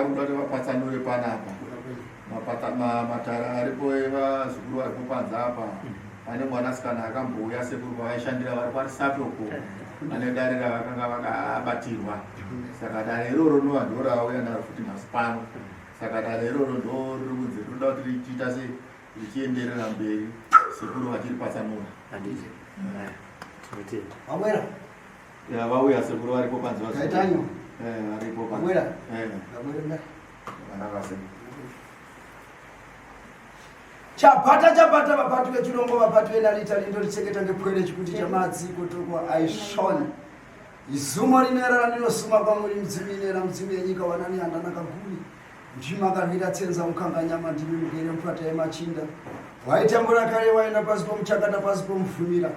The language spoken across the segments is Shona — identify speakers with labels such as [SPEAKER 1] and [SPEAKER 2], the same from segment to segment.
[SPEAKER 1] kundoti vapatsanure panapa matara aripo evazukuru varipo panze apa pane mwanasikana akambouya sekuru vaishandira vari kwarisapoko ane dare ravakanga vakabatirwa saka dare iroro ndo ravauya naro futi nhasi pano saka dare iroro ndo riri kunze rinoda kuti richiita se richienderera mberi sekuru vachiri patsanura vauya sekuru varipo panze varipo panze
[SPEAKER 2] chapata vapatu vechirombo vapatu venalita lindo richeketa ngepwere chikuti chamadzi kutokwa aishoni izumo rinerera rinosuma pamuri mudziminera mudzimi yenyika wanani andanaka gumi mchimakarwira tsenza mukanga nyama ndimi mugere mpata yemachinda waitambura kare waenda pasi pomuchakata pasi pomufumira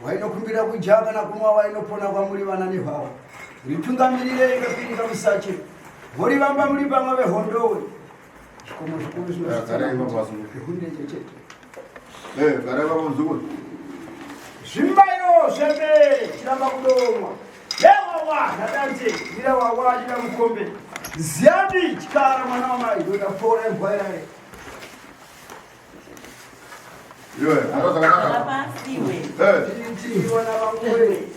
[SPEAKER 2] wainokumbira kudya kana kumwa wainopona kwamuri vanani vavo ritungamirire ikapirika musache morivamba muri pamwe vehondowe zvikomo zvikuru zvimbairo zvembere chiramba kudomwa yewawa nadanze ira wawa chira mukombe ziyandi chikara mwana wamai ndodafora ebwairare tiwana vamwe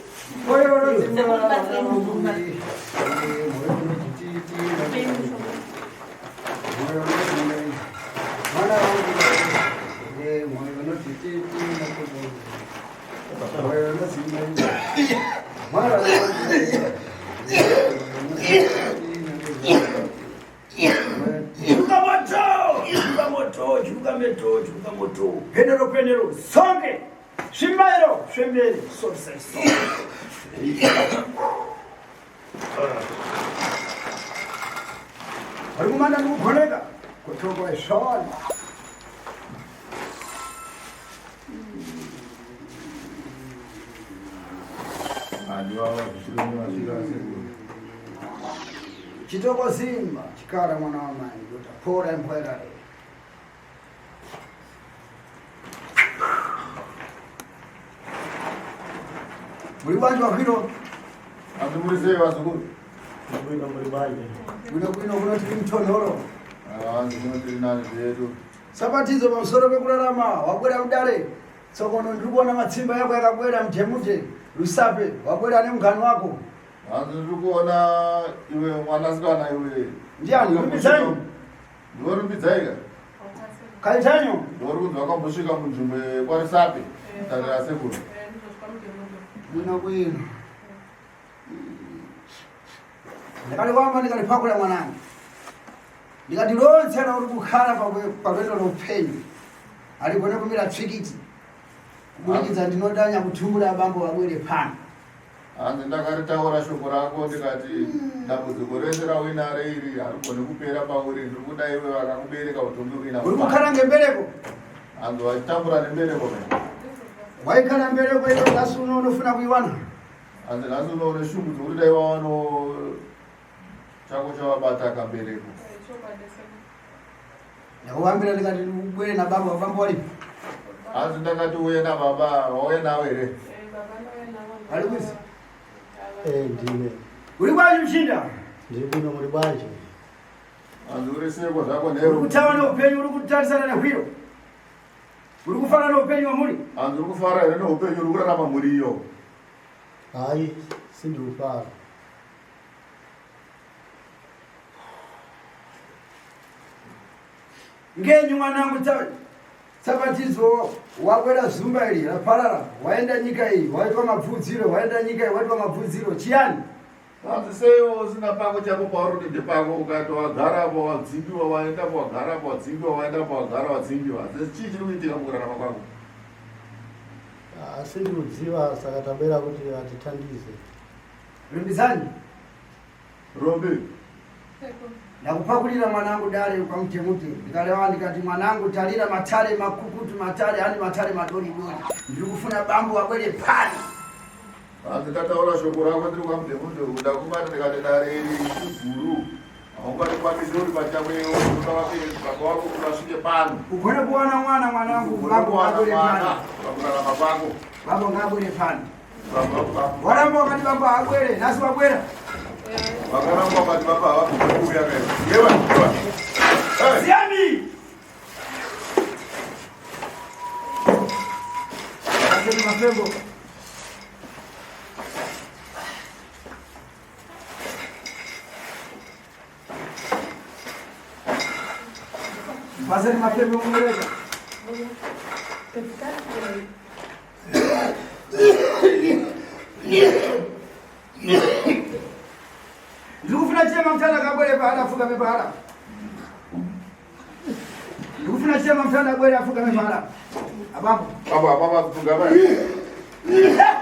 [SPEAKER 2] moto penero songe shimbairo shembere sorceso arikumanda nukukhoneka kutoko eshona chitoko simba chikara mwana wamai ndotapora empwerare muri banje wakwino
[SPEAKER 1] andimuri vazukuru
[SPEAKER 2] kwino kunoti mtonhoro
[SPEAKER 1] ndinotiri nani zvedu
[SPEAKER 2] sabatizo pamusoro pekurarama wabwera udare tsokono ndiri kuona matsimba yako yakabwera mudhemudhe rusape wabwera nemugani wako
[SPEAKER 1] hanzi ndiri kuona iwe mwanasikana iwe
[SPEAKER 2] ndiani urumbidzanyu
[SPEAKER 1] ndiorumbidzai
[SPEAKER 2] kaitanyu
[SPEAKER 1] ndori kunzi wakambosvika munzvimbo yekwarisape tarira sekuru
[SPEAKER 2] kwino ndakati kwamba ndikatipakula mwanangu ndikati lontsera uri kukhala palwendo loupenyu aligone kumira tsvikiti kubudikidza ndinodanya kutumura abambo wabwere pano
[SPEAKER 1] hanzi ndakaritaura shoko rako ndikati dambudziko rese rawinare iri harigone kupera pauri ndiri kuda iwe vakakubereka utombi uina
[SPEAKER 2] uri kukhala ngembereko
[SPEAKER 1] hanzi wachitambura nembereko
[SPEAKER 2] waikhala mbereko iyo nhasi uno unofuna kuiwana
[SPEAKER 1] hanzi nhasi unoone shungu dzokuti dai wawano chako chavabata akambereko
[SPEAKER 2] ndakuvambira ndikati ubwere nababa wabamba walipo
[SPEAKER 1] hanzi ndakati uye nababa wauye nawo here
[SPEAKER 2] ali kwisi
[SPEAKER 3] ndine
[SPEAKER 2] uri bwanji mchinda
[SPEAKER 3] ndiri kuno muri bwanji
[SPEAKER 1] hanzi uri seko zvako
[SPEAKER 2] uri
[SPEAKER 1] nero
[SPEAKER 2] kutawa neupenyu uri kutarisana nehwiro uri kufara neupenyu wamuri
[SPEAKER 1] hanzi uri kufara here neupenyu uri kurarama muriyo
[SPEAKER 3] hayi sindiufara
[SPEAKER 2] ngenyu mwanangu sabatizo wakwera zumba iri raparara waenda nyika iyi waitwa mabvudziro waenda nyika iyi waitwa mabvudziro chiyani
[SPEAKER 1] hanzi seiwo usina pako chako pauri ndi pako ukati wagarapo wadzingiwa waendapo wagarapo wadzingiwa waendapo wagara wadzingiwa chii chiri kuitika mukurarama kwako
[SPEAKER 3] sindiudziva saka tambera kuti atitandize
[SPEAKER 2] rumbidzani
[SPEAKER 1] rombi
[SPEAKER 2] ndakupakulira mwanangu dare ukamtemuti ndikalewa ndikati mwanangu talira matare makukutu matare hani matare madoridori ndiri kufuna bambo wabwere pani
[SPEAKER 1] hanzi ndataura shoko rako ndiri kukamudhemundo ndakubata ndikati dare iri iguru haungatikwanisi uri pachakweyo baba wako unasvike pano
[SPEAKER 2] ugone kuwana mwana mwanangu
[SPEAKER 1] pakurarama kwako
[SPEAKER 2] bambo ngabwere pani waramba wakati bambo abwere nasi wabwera
[SPEAKER 1] vakaramba vakati baba havakuuya kaio
[SPEAKER 2] mapembo. Fazeni mapembo mwereka. Ndikufuna chema mtanda kabwele baada afuka mebara. Ndikufuna chema mtanda kabwele afuka mebara. Abambo.
[SPEAKER 1] Baba kufunga baba.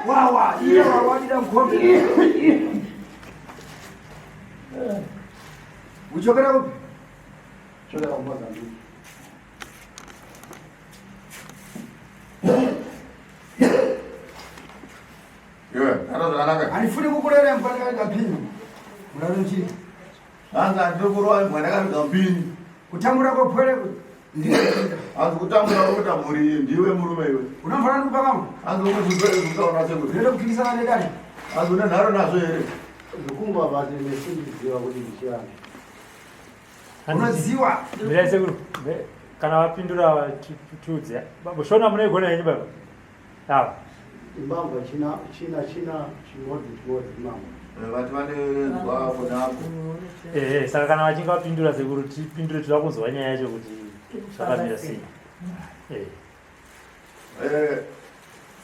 [SPEAKER 2] Wawa, ile wawa dida mkombe. Uchokera upi?
[SPEAKER 1] Chokera mmoja ndio. Yewe, anataka.
[SPEAKER 2] Anifuni kukulele mpaka kapini. Mulalo nchi.
[SPEAKER 1] Anza ndikuroa mwana kapini.
[SPEAKER 2] Kutambura kwa pwele. Ndiyo.
[SPEAKER 1] Anza kutambura ukuta muri ndiwe murume iwe.
[SPEAKER 2] Unamfana ndupa kama?
[SPEAKER 1] Anza ukuzwe kukaona sekuti.
[SPEAKER 2] Lelo kukisana nedani.
[SPEAKER 1] Anza una naro nazo ere.
[SPEAKER 3] Lukumba bati mesindiziwa kuti ndishiyana.
[SPEAKER 2] Unoziwa.
[SPEAKER 4] Bila sekuru. Kana wapindura tutudze. Babo shona mune gona yenyi baba. Sawa.
[SPEAKER 3] Imbamba china chimodzi mama.
[SPEAKER 1] Vati vane zwapo napo.
[SPEAKER 4] Saka kana wachinga wapindura sekuru tipindure tuzakuzwa nyaya yacho kuti zvakamira sei.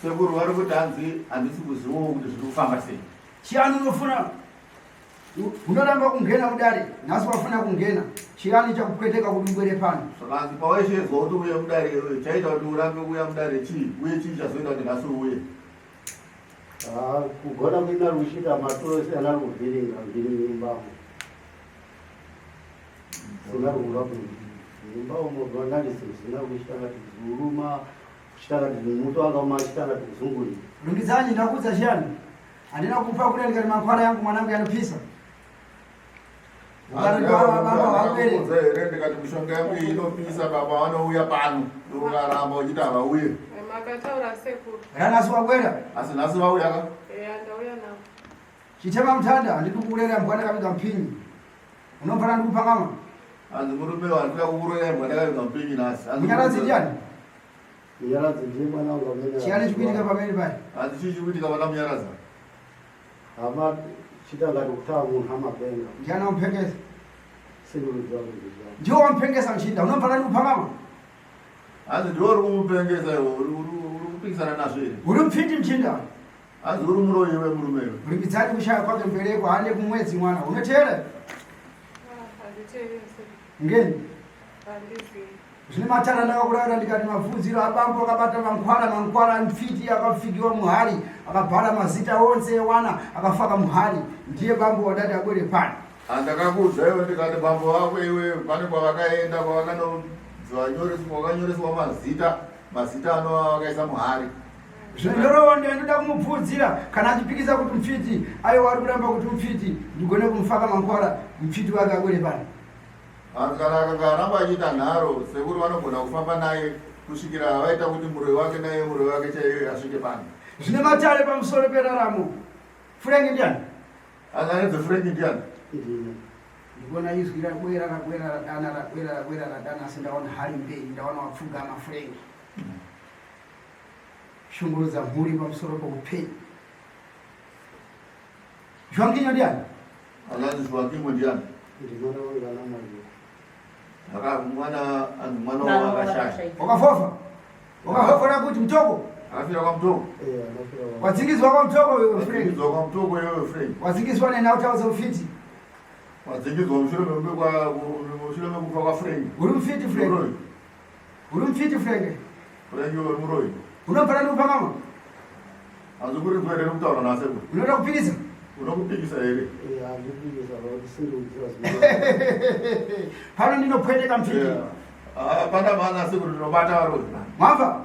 [SPEAKER 1] Sekuru vari kuti handisi kuzivawo kuti zviri kufamba sei.
[SPEAKER 2] Chiani unofuna? Unoramba kungena mudare, nhasi wafuna kungena. Chiani chakupweteka kuti ubwere pano.
[SPEAKER 1] Saka pawaishezwa kuti uye mudare chaita kuti urambe kuuya mudare chii uye chii chazoita kuti nhasi uye.
[SPEAKER 3] Kugona kuina rushika matose ana ruvhiringa mbiri mumbamo. Sina ruhura mumbamo mugondalisi sina kushitanga tizuruma kushitanga tizimuto akauma ashitanga tizunguri.
[SPEAKER 2] Rungidzanyi ndakudza chiani? Handina kupa kuti ndikati makwara yangu mwanangu yanopisa.
[SPEAKER 1] Ndikati mishonga yangu inopisa baba vanouya pano ndokaramba uchiti havauye.
[SPEAKER 5] Makataura sekuru.
[SPEAKER 2] Ranasi wabwera.
[SPEAKER 1] Asi nhasi vauya ka?
[SPEAKER 5] Ndauya nawo.
[SPEAKER 2] Chitema mtanda handikukurera mbwana kaviga mpinyi. Unofana ndikupa kama?
[SPEAKER 1] Hanzi murume wandika kukurera mbwana kaviga mpinyi nhasi.
[SPEAKER 2] Munyaradzi ndiani?
[SPEAKER 3] Munyaradzi ndiye mwana wangu amene.
[SPEAKER 2] Chiani chikuitika pamene pale?
[SPEAKER 1] Hanzi chii chikuitika pana munyaradza?
[SPEAKER 3] Hama chitanga kutaa munhu amapenga.
[SPEAKER 2] Ndiani wampengesa?
[SPEAKER 3] Sindikudziwa kuti ndishiyana.
[SPEAKER 2] Ndiwo wampengesa mchinda, unofana ndikupa kama?
[SPEAKER 1] Hanzi ndiwo uri kumupengesa iwo uri kupikisana nazvo here.
[SPEAKER 2] Uri mpfindi mchinda.
[SPEAKER 1] Hanzi uri muroyi iwe murume iwe.
[SPEAKER 2] Ulimbidzani kushaya kwake mbereko hande kumwedzi mwana. Unoteera?
[SPEAKER 5] Handiteeri sekuru.
[SPEAKER 2] Ngeni?
[SPEAKER 5] Handizii.
[SPEAKER 2] Zvine matara ndakakurayira ndikati mabvunziro abambo akabata mankwara mfiti akafikiwa muhari akabhara mazita onse ewana akafaka muhari ndiye bambo wadati abwere pano.
[SPEAKER 1] Handakakudza iwe ndikati bambo vako iwe pane kwavakaenda kwakanyoreswa mazita anoakaisa muhari.
[SPEAKER 2] Zvindorowo ndoda kumubvunzira kana achipikisa kuti mfiti aiwa ari kuramba kuti mfiti ndigone kumufaka mankwara mfiti wake abwere pano.
[SPEAKER 1] Hanzi kana akanga aramba achiita nharo sekuru vanogona kufamba naye kusvikira vaita kuti muroi wake naye muroi wake chaiye asvike pano.
[SPEAKER 2] Zvine matare pamusoro peraramo. Furengi ndiani?
[SPEAKER 1] Hanzi anedze Furengi ndiani?
[SPEAKER 3] Ndine.
[SPEAKER 2] Ndikuona izwi rabwera radana asi ndaona hari mberi ndaona wapfugama Furengi. Shungurudza mhuri pamusoro poupenyu. Zvanginyo ndiani?
[SPEAKER 1] Hanzi Zvanginyo ndiani?
[SPEAKER 3] Ndimwana wangana mariyo.
[SPEAKER 1] Mwana wakashasha.
[SPEAKER 2] Wakafofa? Wakafofora kuti mtoko?
[SPEAKER 1] Akafira kwa mtoko?
[SPEAKER 3] Anafira kwa.
[SPEAKER 2] Wadzingizwa kwa mtoko wewe Furengi?
[SPEAKER 1] Wadzingizwa kwa mtoko wewe Furengi?
[SPEAKER 2] Wadzingizwa nena utaudza ufiti?
[SPEAKER 1] Wadzingizwa mushure mekufa kwa Furengi?
[SPEAKER 2] Uri mfiti Furengi? Uri mfiti Furengi?
[SPEAKER 1] Furengi uri muroi?
[SPEAKER 2] Unompana ndikupa mama?
[SPEAKER 1] Hanzi kuri kuende kutaura nasekuru.
[SPEAKER 2] Unoda kupikisa?
[SPEAKER 1] Unokupikisa here?
[SPEAKER 3] Handipikisa kuti sindikudziwa zvinhu.
[SPEAKER 2] Pano ndinopweteka mfiti.
[SPEAKER 1] Pana mana sekuru ndinobata varoi.
[SPEAKER 2] Mwamva?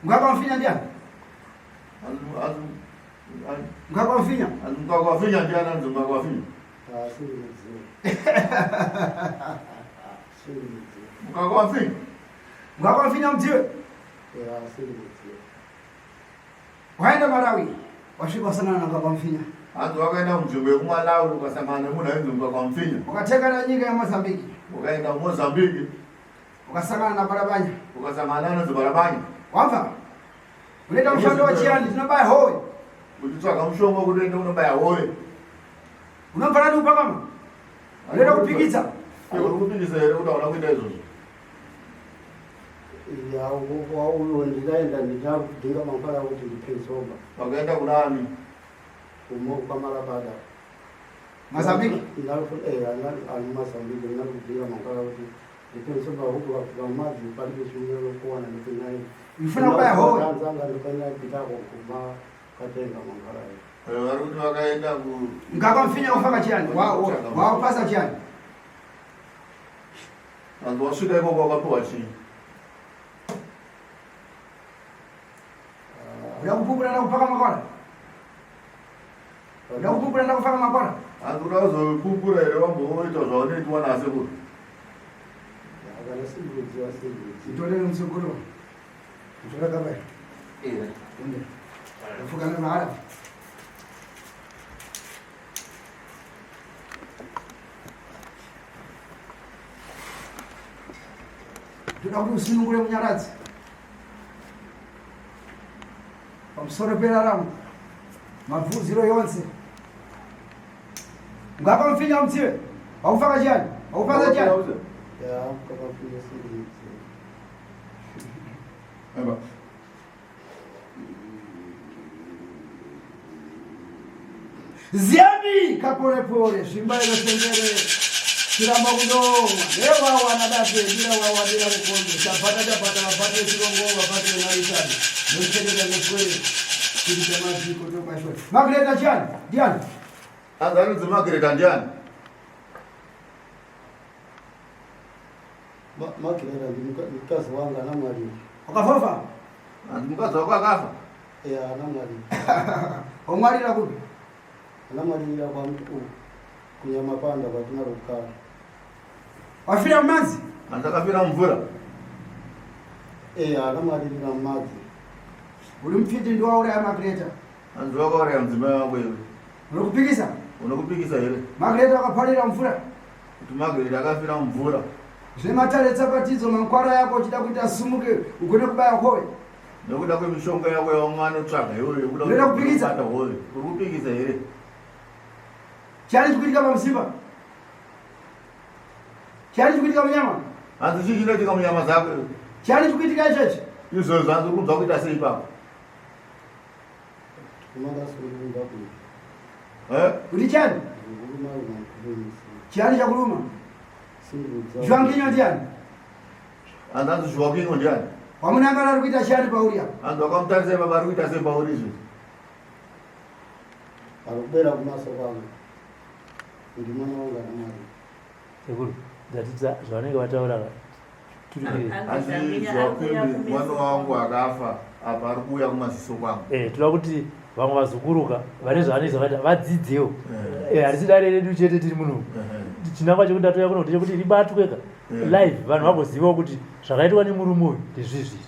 [SPEAKER 2] Mwakamfinya ndiani? Mwakamfinya?
[SPEAKER 1] Hanzi mkakwafinya ndiani hanzi mkakwafinya?
[SPEAKER 3] Sindikudziwa. Sindikudziwa.
[SPEAKER 1] Mkakwafinya?
[SPEAKER 2] Mwakamfinya mdziwe?
[SPEAKER 3] Sindikudziwa.
[SPEAKER 2] Waenda Malawi? Wasvika wasangana na Mwakamfinya?
[SPEAKER 1] Hanzi wakaenda munzvimbo yekuMalawi ukasangana nemunhu ainzi Mkakwafinya.
[SPEAKER 2] Ukatenga na nyika yaMozambiki?
[SPEAKER 1] Ukaenda Mozambiki
[SPEAKER 2] ukasangana na Barabanya?
[SPEAKER 1] ukasangana nazo Barabanya.
[SPEAKER 2] Wamva? Unaita mshando wa chiani tunabaya hoe.
[SPEAKER 1] Uchitsvaga mushonga kuti ende unobaya howe.
[SPEAKER 2] Unamfanani upakama? Unaenda kupikisa.
[SPEAKER 1] Uri kupikisa here kuti hauna kuita izvozvo.
[SPEAKER 3] Ya uyo ndikaenda ndinga mangwara kuti ndipe soba.
[SPEAKER 1] Wakaenda kuna ani?
[SPEAKER 3] Kwamalabada.
[SPEAKER 2] Mozambique.
[SPEAKER 3] Ani Mozambique ndinga mangwara kuti ndipe soba huko vamazi palibe shumero kuwana ndinayo.
[SPEAKER 2] Mfuna kubaya hoe.
[SPEAKER 3] Nzanga ndikanya pitako kuma katenga mangwara.
[SPEAKER 1] Vari kuti vakaenda ku
[SPEAKER 2] Mkakamfinya kufaka chiani. Wao pasa chiani.
[SPEAKER 1] vanhu vasvika ikoko vakapiwa chii?
[SPEAKER 2] Unakupupura na kupaka makora. Unakupupura na kufaka makora.
[SPEAKER 1] Hanzi kuda kuzopupura here vamboita zvaunoitwa nasekuru.
[SPEAKER 3] Akanasimbudziwa simbudziwa.
[SPEAKER 2] Itolele msukuru. Utola kabaya. Ende. Ufuka na mahala. Tunakuti usinungule Munyaradzi. Pamusoro peraramo. Mabvuziro yonse. Ngakamfinya mtsiwe. Waufaka chiani? Waupasa chiani?
[SPEAKER 3] Ya kakapinda simbudziwa.
[SPEAKER 1] Eba.
[SPEAKER 2] Ziami kapore pore shimbaye sengere kiramba kudonga ewa wanadate bila wawadira kukonde chapata mapate chirongo wapate naitani ndochekeza ngefwe kiti chamazi kutoka shule Magreta Jan Diana
[SPEAKER 1] Hanzi anonzi Magreta ndiani?
[SPEAKER 3] Magreta mkazi wanga namwali.
[SPEAKER 2] ukafofa
[SPEAKER 1] Hanzi mukadzi wako akafa?
[SPEAKER 3] Ya namwali.
[SPEAKER 2] omwalira kupi
[SPEAKER 3] Namwalira kwa mtu kunyama panda kwa tunarukara.
[SPEAKER 2] wafira mmanzi
[SPEAKER 1] Hanzi akafira mumvura?
[SPEAKER 3] Namwalira mmadzi.
[SPEAKER 2] uli mfiti ndi waura ya Magreta
[SPEAKER 1] Hanzi wakauraya mudzimai wako iwe.
[SPEAKER 2] unokupikisa
[SPEAKER 1] Unokupikisa here?
[SPEAKER 2] Magreta wakaphalira mvura
[SPEAKER 1] Kuti Magreta akafira mumvura.
[SPEAKER 2] zvine matare tsapatidzo mankwara yako uchida kuti asumuke ugone kubaya howe
[SPEAKER 1] Nekuda kwemishonga yako yaunganotsvaga iweyo kuda
[SPEAKER 2] Unoda kupikisa?
[SPEAKER 1] kubata howe. Uri kupikisa here?
[SPEAKER 2] chani chikuitika pamusimba chani chikuitika munyama
[SPEAKER 1] Hanzi chii chinoitika munyama dzako iwe?
[SPEAKER 2] chani chikuitika ichochi
[SPEAKER 1] Izvozvo hanzi uri kunzwa kuita sei ipapo?
[SPEAKER 3] Kumakasunga kuti.
[SPEAKER 2] kuti chani
[SPEAKER 3] Nguruma unakurumisira.
[SPEAKER 2] chani chakuruma
[SPEAKER 3] Simbudziwa.
[SPEAKER 2] zvanginyo ndiani
[SPEAKER 1] Hanzi hanzi zviwakingo ndiani?
[SPEAKER 2] wamunangana ari kuita chani pauri apa
[SPEAKER 1] Hanzi wakamutarisa ipapa ari kuita sei pauri izvi?
[SPEAKER 3] Arikubera kumaso kwangu. Ndi mwana wanga namwali.
[SPEAKER 4] sekuru dzatidza zvavanenge vataura turi
[SPEAKER 1] Hanzi zviwakwembe mwana wangu akafa apa ari kuuya kumaziso kwangu.
[SPEAKER 4] toda kuti vamwe vazokuruka vane zvavanoisa vati vadzidzewo harisi dare redu chete tiri muno chinangwa chekuti ndatoya kuno kuti chekuti ribatweka live vanhu vagozivawo kuti zvakaitwa nemurume uyu ndezvizvizvi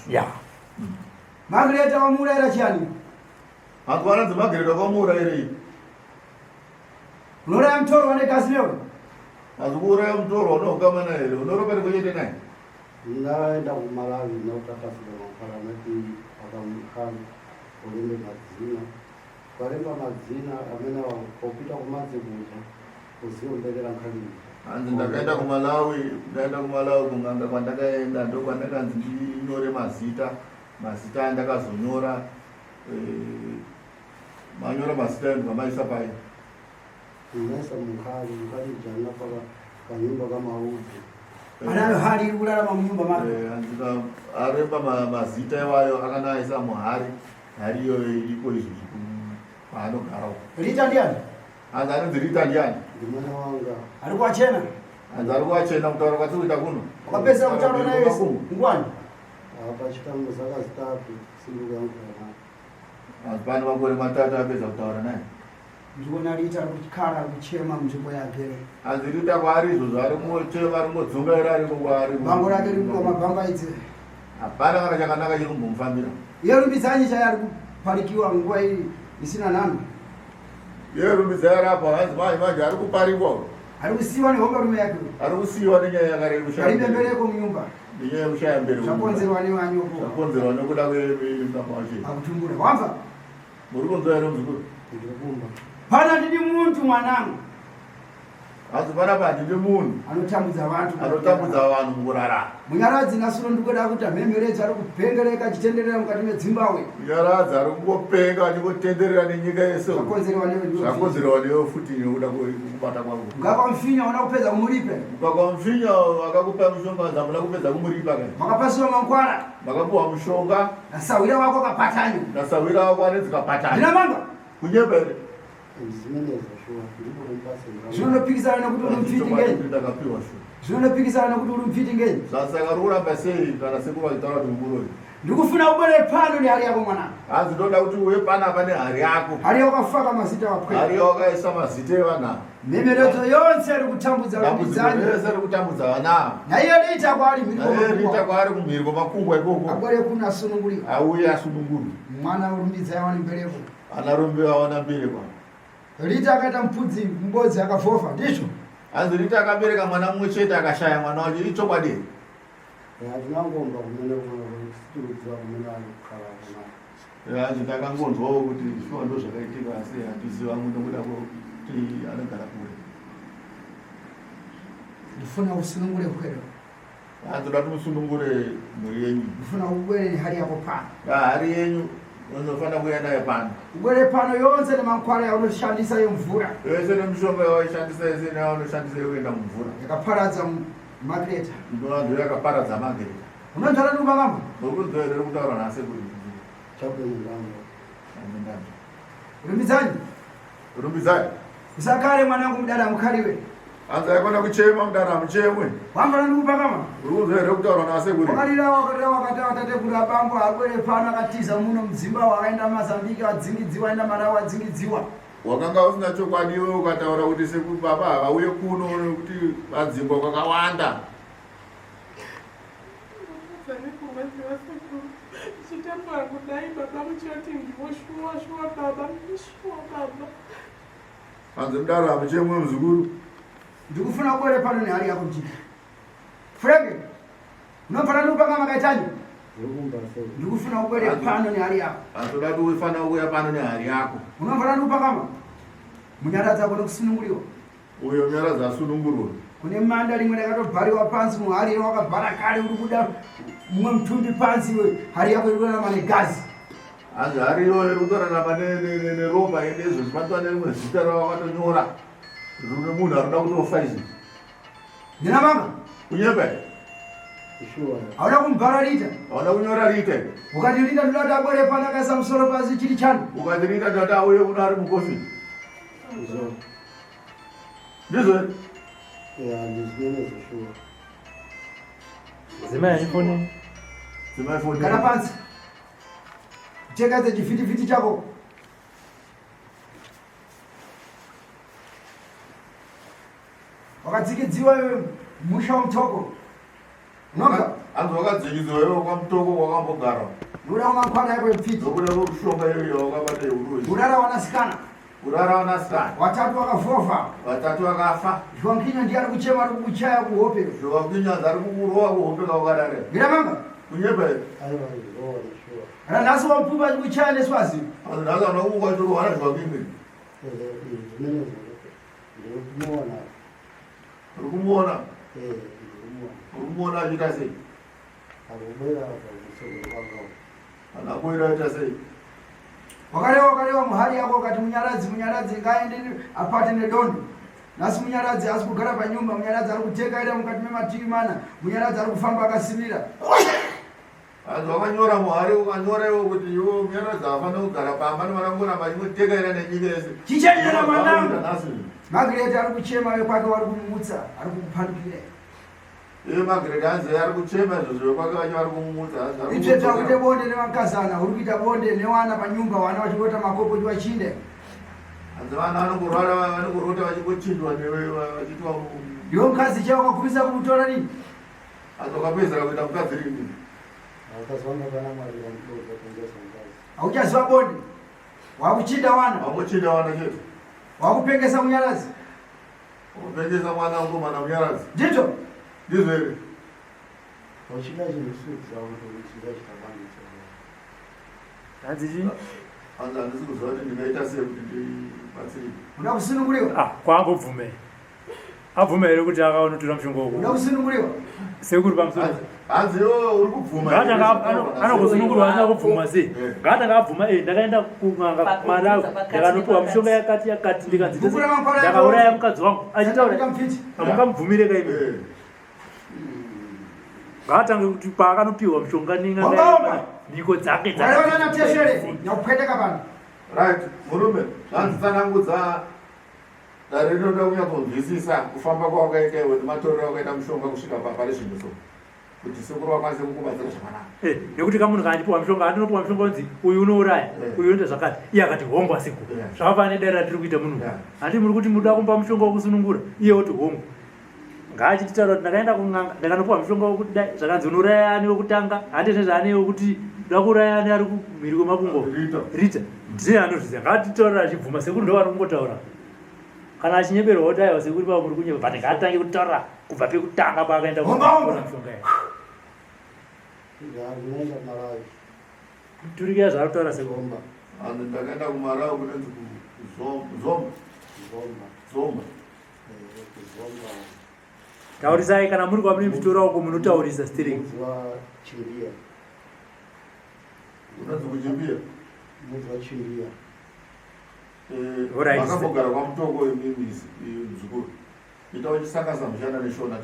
[SPEAKER 4] ya
[SPEAKER 2] Magreta wamuurayira chani
[SPEAKER 1] Hanzi vanonzi Magreta wakamuurayirei?
[SPEAKER 2] unoraya mutoro wane gazi newe
[SPEAKER 1] Hanzi kuuraya mutorwa unohukamana here? Unoroperi kuchete naye?
[SPEAKER 3] Ndaenda kuMalawi nakutakasika mangwara nati akamukana olembe madzina. Kwalemba madzina amene kopita kumadzikuta kuziomberera nkhani.
[SPEAKER 1] Hanzi ndakaenda kumalawi kunganga kwandakaenda ndokwandakanzi ndinyore mazita andakazonyora manyora mazita enyu vamaisa pai.
[SPEAKER 3] Unaisa mukali jana paka kanyumba kamaudzi.
[SPEAKER 2] anayo hali iri kurarama munyumba make
[SPEAKER 1] Hanzi aremba mazita iwayo akanaisa muhari iyoyo iriko izvi paanogara uko.
[SPEAKER 2] rita ndiani
[SPEAKER 1] Hanzi anonzi Rita ndiani?
[SPEAKER 3] Ndi mwana wanga.
[SPEAKER 2] ari kuachena
[SPEAKER 1] Hanzi ari kuachena kutaura kwatiri kuita kuno.
[SPEAKER 2] wakapedzera kutaura naye ngwani
[SPEAKER 3] Apa chitangu zaka zitatu simbuka yangu kana.
[SPEAKER 1] Hanzi pane makore matatu apedza kutaura naye.
[SPEAKER 2] ndikuona rita kukara kuchema munzvimbo yake
[SPEAKER 1] Hanzi Rita kwaari izvozvo ari kungochema ari kungodzoka ere ariko kwaari.
[SPEAKER 2] bhango rake rikuwa mabhangaidze
[SPEAKER 1] Hapana kana chakanaka chiri kumbomufambira.
[SPEAKER 2] iyo rumbidzanyi chaya ari kuparikiwa nguva iyi isina nhano.
[SPEAKER 1] Iye rumbidzai ari apa hanzi manje ari kupariwa.
[SPEAKER 2] ari kusiwa nehomba rume yake
[SPEAKER 1] ari kusiwa nenyaya yakareba
[SPEAKER 2] ari pembereko munyumba
[SPEAKER 1] nenyaya kushaya mbere
[SPEAKER 2] zvakonzerwa nevanyoko
[SPEAKER 1] zvakonzerwa nekuda kwemukamashi
[SPEAKER 2] akutumbura wamva
[SPEAKER 1] muri kunzwa ere muzukuru
[SPEAKER 2] pana ndidi muntu mwanangu
[SPEAKER 1] asi panapa ndidi munhu
[SPEAKER 2] anotambudza
[SPEAKER 1] vanhu mukurarama
[SPEAKER 2] munyaradzi nasuno ndikoda kuti amhemheredzi ari kupengereka achitenderera mukati medzimbabwe
[SPEAKER 1] munyaradzi ari kungopenga achikotenderera nenyika yese
[SPEAKER 2] zvakonzerwa
[SPEAKER 1] newe futi nekuda kubata kwangu
[SPEAKER 2] ngakwamfinya wana kupedza kumuripe
[SPEAKER 1] ukakwamfinya akakupa mushonga zamuna kupedza kumuripa kai
[SPEAKER 2] makapasiwa mankwara
[SPEAKER 1] makapuwa mushonga
[SPEAKER 2] nasawira wako kapatanya
[SPEAKER 1] nasawira wako anedzikapatanya
[SPEAKER 2] ndina manga
[SPEAKER 1] kunyepere
[SPEAKER 2] zvinonopikisana nekuti uri mufiti ngei
[SPEAKER 1] ndakapiwa shu
[SPEAKER 2] zvinonopikisana nekuti uri mufiti ngei
[SPEAKER 1] saka uri kuramba sei kana sekuru vachitaura kuti muroi
[SPEAKER 2] ndikufuna ubere pano nehari yako mwanangu
[SPEAKER 1] hanzi ndoda kuti uye panapa nehari yako
[SPEAKER 2] hari yako kafaka mazita wapwe
[SPEAKER 1] hari yako kaisa mazita evana
[SPEAKER 2] mhemeredzo yonse iri kutambudza
[SPEAKER 1] dambudziko yese ri kutambudza vana
[SPEAKER 2] naiye riita kwaari
[SPEAKER 1] riita kwaari kumhiri kwemakungwa ikoko
[SPEAKER 2] abwere kuna sunungurika
[SPEAKER 1] auye asununguru
[SPEAKER 2] mwana rumbidza yawana mbereko
[SPEAKER 1] anarumbi awana mberekwa
[SPEAKER 2] rita akaita mupfudzi mbodzi akavhovha ndizvo
[SPEAKER 1] hanzi rita akabereka mwana mumwe chete akashaya mwana wacho ichokwadi hanzi ndakangonzwawo kuti shuwa ndo zvakaitika asi hatiziva nekuda kuti anogara kure
[SPEAKER 2] ndifuna usunungure kwero
[SPEAKER 1] hanzi ndoda kuti musunungure mhuri yenyu
[SPEAKER 2] ndifuna ubwere nehari yako pano
[SPEAKER 1] hari yenyu unofanira kuuya nayo pano
[SPEAKER 2] ubwere pano yonse nemankwara yaunoshandisa yemvura
[SPEAKER 1] yose nemishonga yawaishandisa yese neyaunoshandisa yekuenda mumvura
[SPEAKER 2] yakaparadza magreta
[SPEAKER 1] ndovanhu yakaparadza magreta
[SPEAKER 2] unonzvara ndikupangamba
[SPEAKER 1] nokunzwa ere kutaura nasekuri
[SPEAKER 2] rumbidzani
[SPEAKER 1] rumbidzai
[SPEAKER 2] usakare mwanangu mudada mukariwe
[SPEAKER 1] hanzi aikona kuchema mudada muchemwe
[SPEAKER 2] wamvara ndikupangamba
[SPEAKER 1] uri kunzwa ere kutaura nasekuri
[SPEAKER 2] wakarira wakatava tatekura bambo abwere pano akatiza muno mudzimba wakaenda mazambiki adzingidziwa aenda marawi adzingidziwa
[SPEAKER 1] wakanga usina chokwadi iwe ukataura kuti sekuru baba havauye kuno nekuti vadzingwa kwakawanda
[SPEAKER 5] chitambura kudai baba muchoti ndiwoshuwa baba ndishuwa baba
[SPEAKER 1] hanzi mudaro hamuchemwe muzukuru
[SPEAKER 2] ndikufuna ubwere pano nehari yako mchiti frege unobvara ndikupanga makaitanyi ndikufuna ubwere pano nehari yako
[SPEAKER 1] hanzoda kuti ufanira kuuya pano nehari yako
[SPEAKER 2] unobvara ndikupangama munyaradzi ako nekusununguriwa
[SPEAKER 1] uyo munyaradzi asunungurwa
[SPEAKER 2] kune manda rimwe rakatobhariwa pansi muhari wakabhara kare uri kuda mumwe mutumbi pansi hari yako irikurarama negazi
[SPEAKER 1] hanzi hari iyoyo iri kutorarama neropa nezvo zvibatwa nerimwe zita ravakatonyora rune munhu arikuda kutofa izvi
[SPEAKER 2] ndina manga
[SPEAKER 1] kunyepa
[SPEAKER 2] hauna kumbhara rita
[SPEAKER 1] hauna kunyora rita
[SPEAKER 2] ukati rita ndoda kuti abwere pano akaisa musoro pasi chiri chando
[SPEAKER 1] ukati rita ndati auye kuno ari mukofi ndizvo
[SPEAKER 4] zimaifoni
[SPEAKER 2] kana pansi chekaze chivhitivhiti chako wakadzikidziwa iwe musha womutoko unoga
[SPEAKER 1] hanzi wakadzikidziwa iwe kwamutoko kwakambogara
[SPEAKER 2] ndoda kumankwara yako yepfiti
[SPEAKER 1] nokuda kwokushonga iyoyo wakabata yeuroi
[SPEAKER 2] urara wanasikana
[SPEAKER 1] urara wanasikana
[SPEAKER 2] watatu wakavhovha
[SPEAKER 1] vatatu vakafa
[SPEAKER 2] zhwankinya ndiye ari kuchema ari kukuchaya kuhope
[SPEAKER 1] zvowakunyanzi ari kukurowa kuhope kawakarare
[SPEAKER 2] ngiramanga
[SPEAKER 1] kunyepa
[SPEAKER 2] ranhasi wamupupa ari kuchaya neswazi
[SPEAKER 1] hanzi nhasi ana kungwa chorowana zvakwimwe uri kumuona uri kumuona achiita sei ana kuira aita sei
[SPEAKER 2] wakareva muhari yako ukati munyaradzi ngaende apate nedondo nhasi munyaradzi asi kugara panyumba munyaradzi ari kuteka ira mukati memativi mana munyaradzi ari kufamba akasimira
[SPEAKER 1] hanzi wakanyora muhari ukanyora iwo kuti iwo munyaradzi hafana kugara pamba nevarangoramba achingoteka ira nenyika yese
[SPEAKER 2] chichenyera mwanangu magreti ari kuchema wekwake wari kumumutsa ari kukupandukira
[SPEAKER 1] iye magreti hanzi ari kuchema izvozvo wekwake vacho vari kumumutsa
[SPEAKER 2] itsveta kuite bonde nevakazana uri kuita bonde newana panyumba vana vachingota makopo chiwachinde
[SPEAKER 1] hanzi vana vanongorwara vanongorota vachingochinjwa newe vachitwa
[SPEAKER 2] iwe mukadzi chavo wakakurisa kumutora nini
[SPEAKER 1] hanzi wakapedzera kuita mukadzi rini hauchaziva bonde
[SPEAKER 2] wakuchinda wana
[SPEAKER 1] wamuchinda wana chete
[SPEAKER 2] wakupengesa munyaradzi
[SPEAKER 1] Upengeza mwana wangu mwana mnyaradzi.
[SPEAKER 2] Ndito.
[SPEAKER 1] Ndizvo here.
[SPEAKER 3] Wachida chinosudza kuti uchida chitakwaniso.
[SPEAKER 4] Hanzi chii?
[SPEAKER 1] Hanzi handisi kuziva kuti ndingaita sei kuti ndibatsirike.
[SPEAKER 2] Uda kusununguliwa?
[SPEAKER 4] Kwangobvume. Abvume here kuti akaonotora mushonga uyu.
[SPEAKER 2] Uda kusununguliwa?
[SPEAKER 4] Sekuri pamusoro.
[SPEAKER 1] Hanzi iwo uri kubvuma.
[SPEAKER 4] Ngata anokusunungurwa asina kubvuma sei? Ngata ngabvuma ndakaenda kun'anga Malawi ndakanopiwa mishonga yakati ndikanzi ndakauraya mukadzi wangu achitaura amungamubvumire kaimi. Ngatange kuti paakanopiwa mishonga n'anga niko dzake
[SPEAKER 2] Wale teshere nyakupeteka pano.
[SPEAKER 1] Right, murume, zvanzi tsanangudza dare rinoda kunyatsonzwisisa kufamba kwawakaita iwe nematorero awakaita mushonga kusvika pari zvinhu so kuti sekuru wakwanise kukubatsira zvakanaka.
[SPEAKER 4] Nekuti kamunhu kandipiwa mishonga andinopiwa mishonga unzi uyu unouraya uyu unoita zvakati iye akati hongu asiku zvakafanana nedare ratiri kuita munhu handi muri kuti muda kumpa mushonga wokusunungura iye oti hongu ngaachititaura kuti ndakaenda kun'anga ndakanopiwa mushonga wokuti dai zvakanzi unouraya ani wokutanga handi nezvaane wokuti ndoda kuuraya ani ari kumhiri kwemakungo Rita ndiye anozviziva ngaatitaurira achibvuma sekuru ndo ari kungotaura kana achinyeberwa kuti aiwa sekuri pavo muri kunyeba but ngaatange kutaura kubva pekutanga paakaenda mushonga yayo
[SPEAKER 3] Ndinoenda Malawi.
[SPEAKER 4] turikira zvaari kutaura sekomba
[SPEAKER 1] Hanzi ndakaenda kuMalawi kunonzi Zomba.
[SPEAKER 3] Kuzomba.
[SPEAKER 4] taurisai kana muri kwamune muzvitora uko munotaurisa stiring
[SPEAKER 3] Mudzi waChimbia.
[SPEAKER 1] Unonzi kuchimbia.
[SPEAKER 3] Mudzi waChimbia.
[SPEAKER 4] Alright.
[SPEAKER 1] Makambogara kwamutoko imimi muzukuru. Itawo chisakasa mushana neshona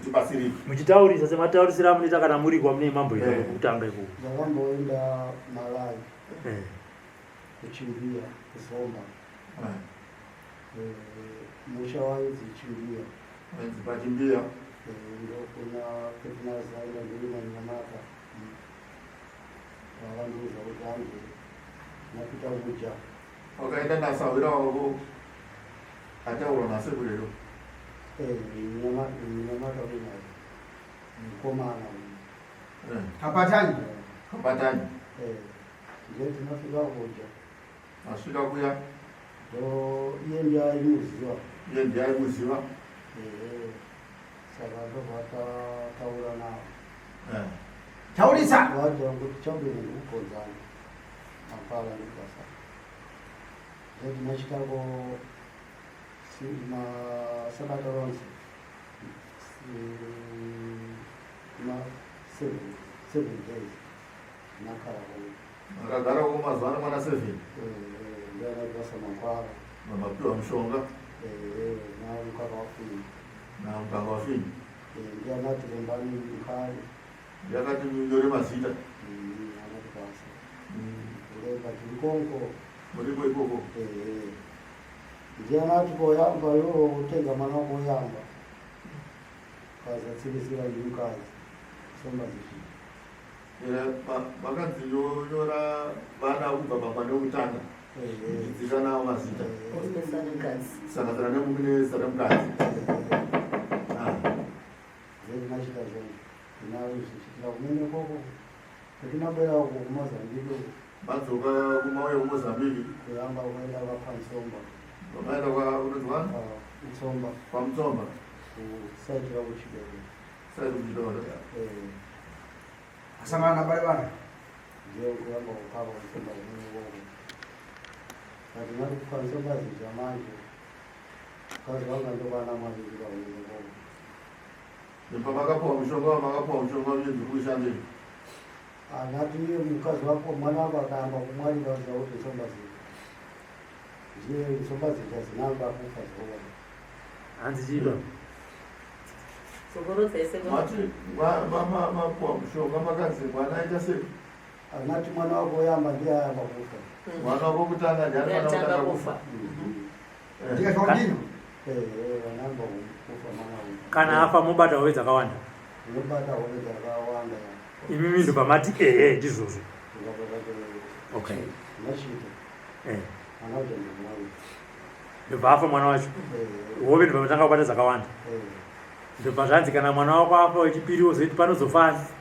[SPEAKER 1] tibatsirike.
[SPEAKER 4] muchitaurisa semataurisira amunoita kana muri kwamune mambo ita kutanga ikoko
[SPEAKER 3] Ndakamboenda Malawi. Kuchimbia, Kuzomba. Musha wanzi Chimbia.
[SPEAKER 1] Hanzi pachimbia.
[SPEAKER 3] Ndio kuna petinazaenda ndilima Nyamata. Wakanduza kuti hangu napita kuja.
[SPEAKER 1] Wakaenda ndasawira wako ataura nasekuru ero.
[SPEAKER 3] Nyamata unayo. Mkomana.
[SPEAKER 2] Kapatani.
[SPEAKER 1] Kapatani.
[SPEAKER 3] Ndio tunafika kuja.
[SPEAKER 1] Asvika kuya.
[SPEAKER 3] Iye ndiye aimuziva.
[SPEAKER 1] Iye ndiye aimuziva.
[SPEAKER 3] Saka ndobva nawo.
[SPEAKER 2] Taurisa.
[SPEAKER 3] Waja kuti chambeni kukonzana. Ampala ndikasa. Ndio tunachitako sabata ronse. Ma 7 days. Nakara kwa.
[SPEAKER 1] Akagara kumazuva ana mwana 7.
[SPEAKER 3] Ndio anabasa makwara.
[SPEAKER 1] Mapiwa mushonga.
[SPEAKER 3] Na mukaka wafini.
[SPEAKER 1] Na mukaka wafini.
[SPEAKER 3] Ndio anati lembani mkali.
[SPEAKER 1] Yakati nyore mazita.
[SPEAKER 3] Anati basa. Ndio katikongo.
[SPEAKER 1] Muripo ikoko.
[SPEAKER 3] Ndio anati koyamba yo utenga mwana koyamba. Kaza tsirisira nyukazi. Somba zishi.
[SPEAKER 1] Vakanzi yonyora vana kubva pamba neutanga dzidzika nawo mazita sakazana nemukunesara mukadzi
[SPEAKER 3] zvinachita zvona tinazvichitira kumene koko petinabwera uko kumozambiki
[SPEAKER 1] madzoka kumauya kumozambiki
[SPEAKER 3] kuyamba kuenda kwapamusomba
[SPEAKER 1] vamaenda kwaunonzwa
[SPEAKER 3] musomba
[SPEAKER 1] kwamutsomba
[SPEAKER 3] kusaitira kuchibhedhlera
[SPEAKER 1] saiti kuchidora
[SPEAKER 2] Asangana na bale bana.
[SPEAKER 3] ndio kuyamba kukava musomba kumene koko kati nakufa nsomba zijamanje kazi wanga ndo vana mazikira kumene koko
[SPEAKER 1] nepa makapuwa mushonga uyenzi kuishandei
[SPEAKER 3] anati iye mukazi wako mwana wako akaamba kumwalira uza kuti nsomba zita ndiye nsomba zita zinamba kufa zoona
[SPEAKER 4] hanzi chiba
[SPEAKER 1] mati mapuwa mushonga makanzi mwana aita sei
[SPEAKER 3] anati mwana wako yamba ndiye ayamba kufa
[SPEAKER 1] mwana wako kutanga ndianofana kufa
[SPEAKER 2] Ndika kaudino.
[SPEAKER 3] wanamba kufa mwana wako
[SPEAKER 4] kana afa mobata hove dzakawanda
[SPEAKER 3] unobata hove dzakawanda
[SPEAKER 4] imimi ndo pamati ndizvozvo okay
[SPEAKER 3] machita mwana wacho ndimwai
[SPEAKER 4] ndobva afa mwana wacho hove ndo pamatanga kubata dzakawanda ndobva zvanzi kana mwana wako afa wechipiri wozoiti panozofa asi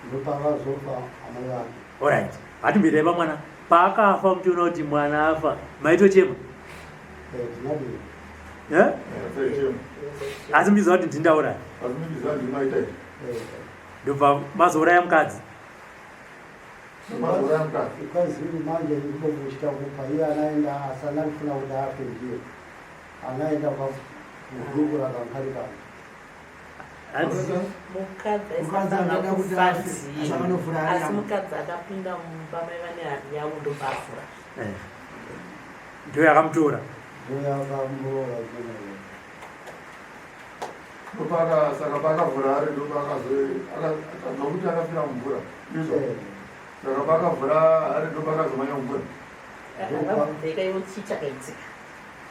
[SPEAKER 3] ndopavazofa amai vake
[SPEAKER 4] alright hatimbireva mwana paakafa muchiona kuti mwana afa maitochema
[SPEAKER 3] tinadii
[SPEAKER 4] asi muchiziva kuti ndindauraya ndobva mazouraya mukadzi
[SPEAKER 3] ukaziri manje ndikokuchita kupa iye anaenda asana kufuna kuti afe ndiye anaenda kugrupu rakamharikana
[SPEAKER 6] asi mukadzi akapinda mumba mai vane hari yavo ndobafura
[SPEAKER 4] ndo yakamutora
[SPEAKER 3] ndoyakamurora
[SPEAKER 1] saka pakavhura ari ndokuti akafira mumvura saka pakavhura ari ndopakazomanya mumvura
[SPEAKER 6] akabveka iwo chii chakaitika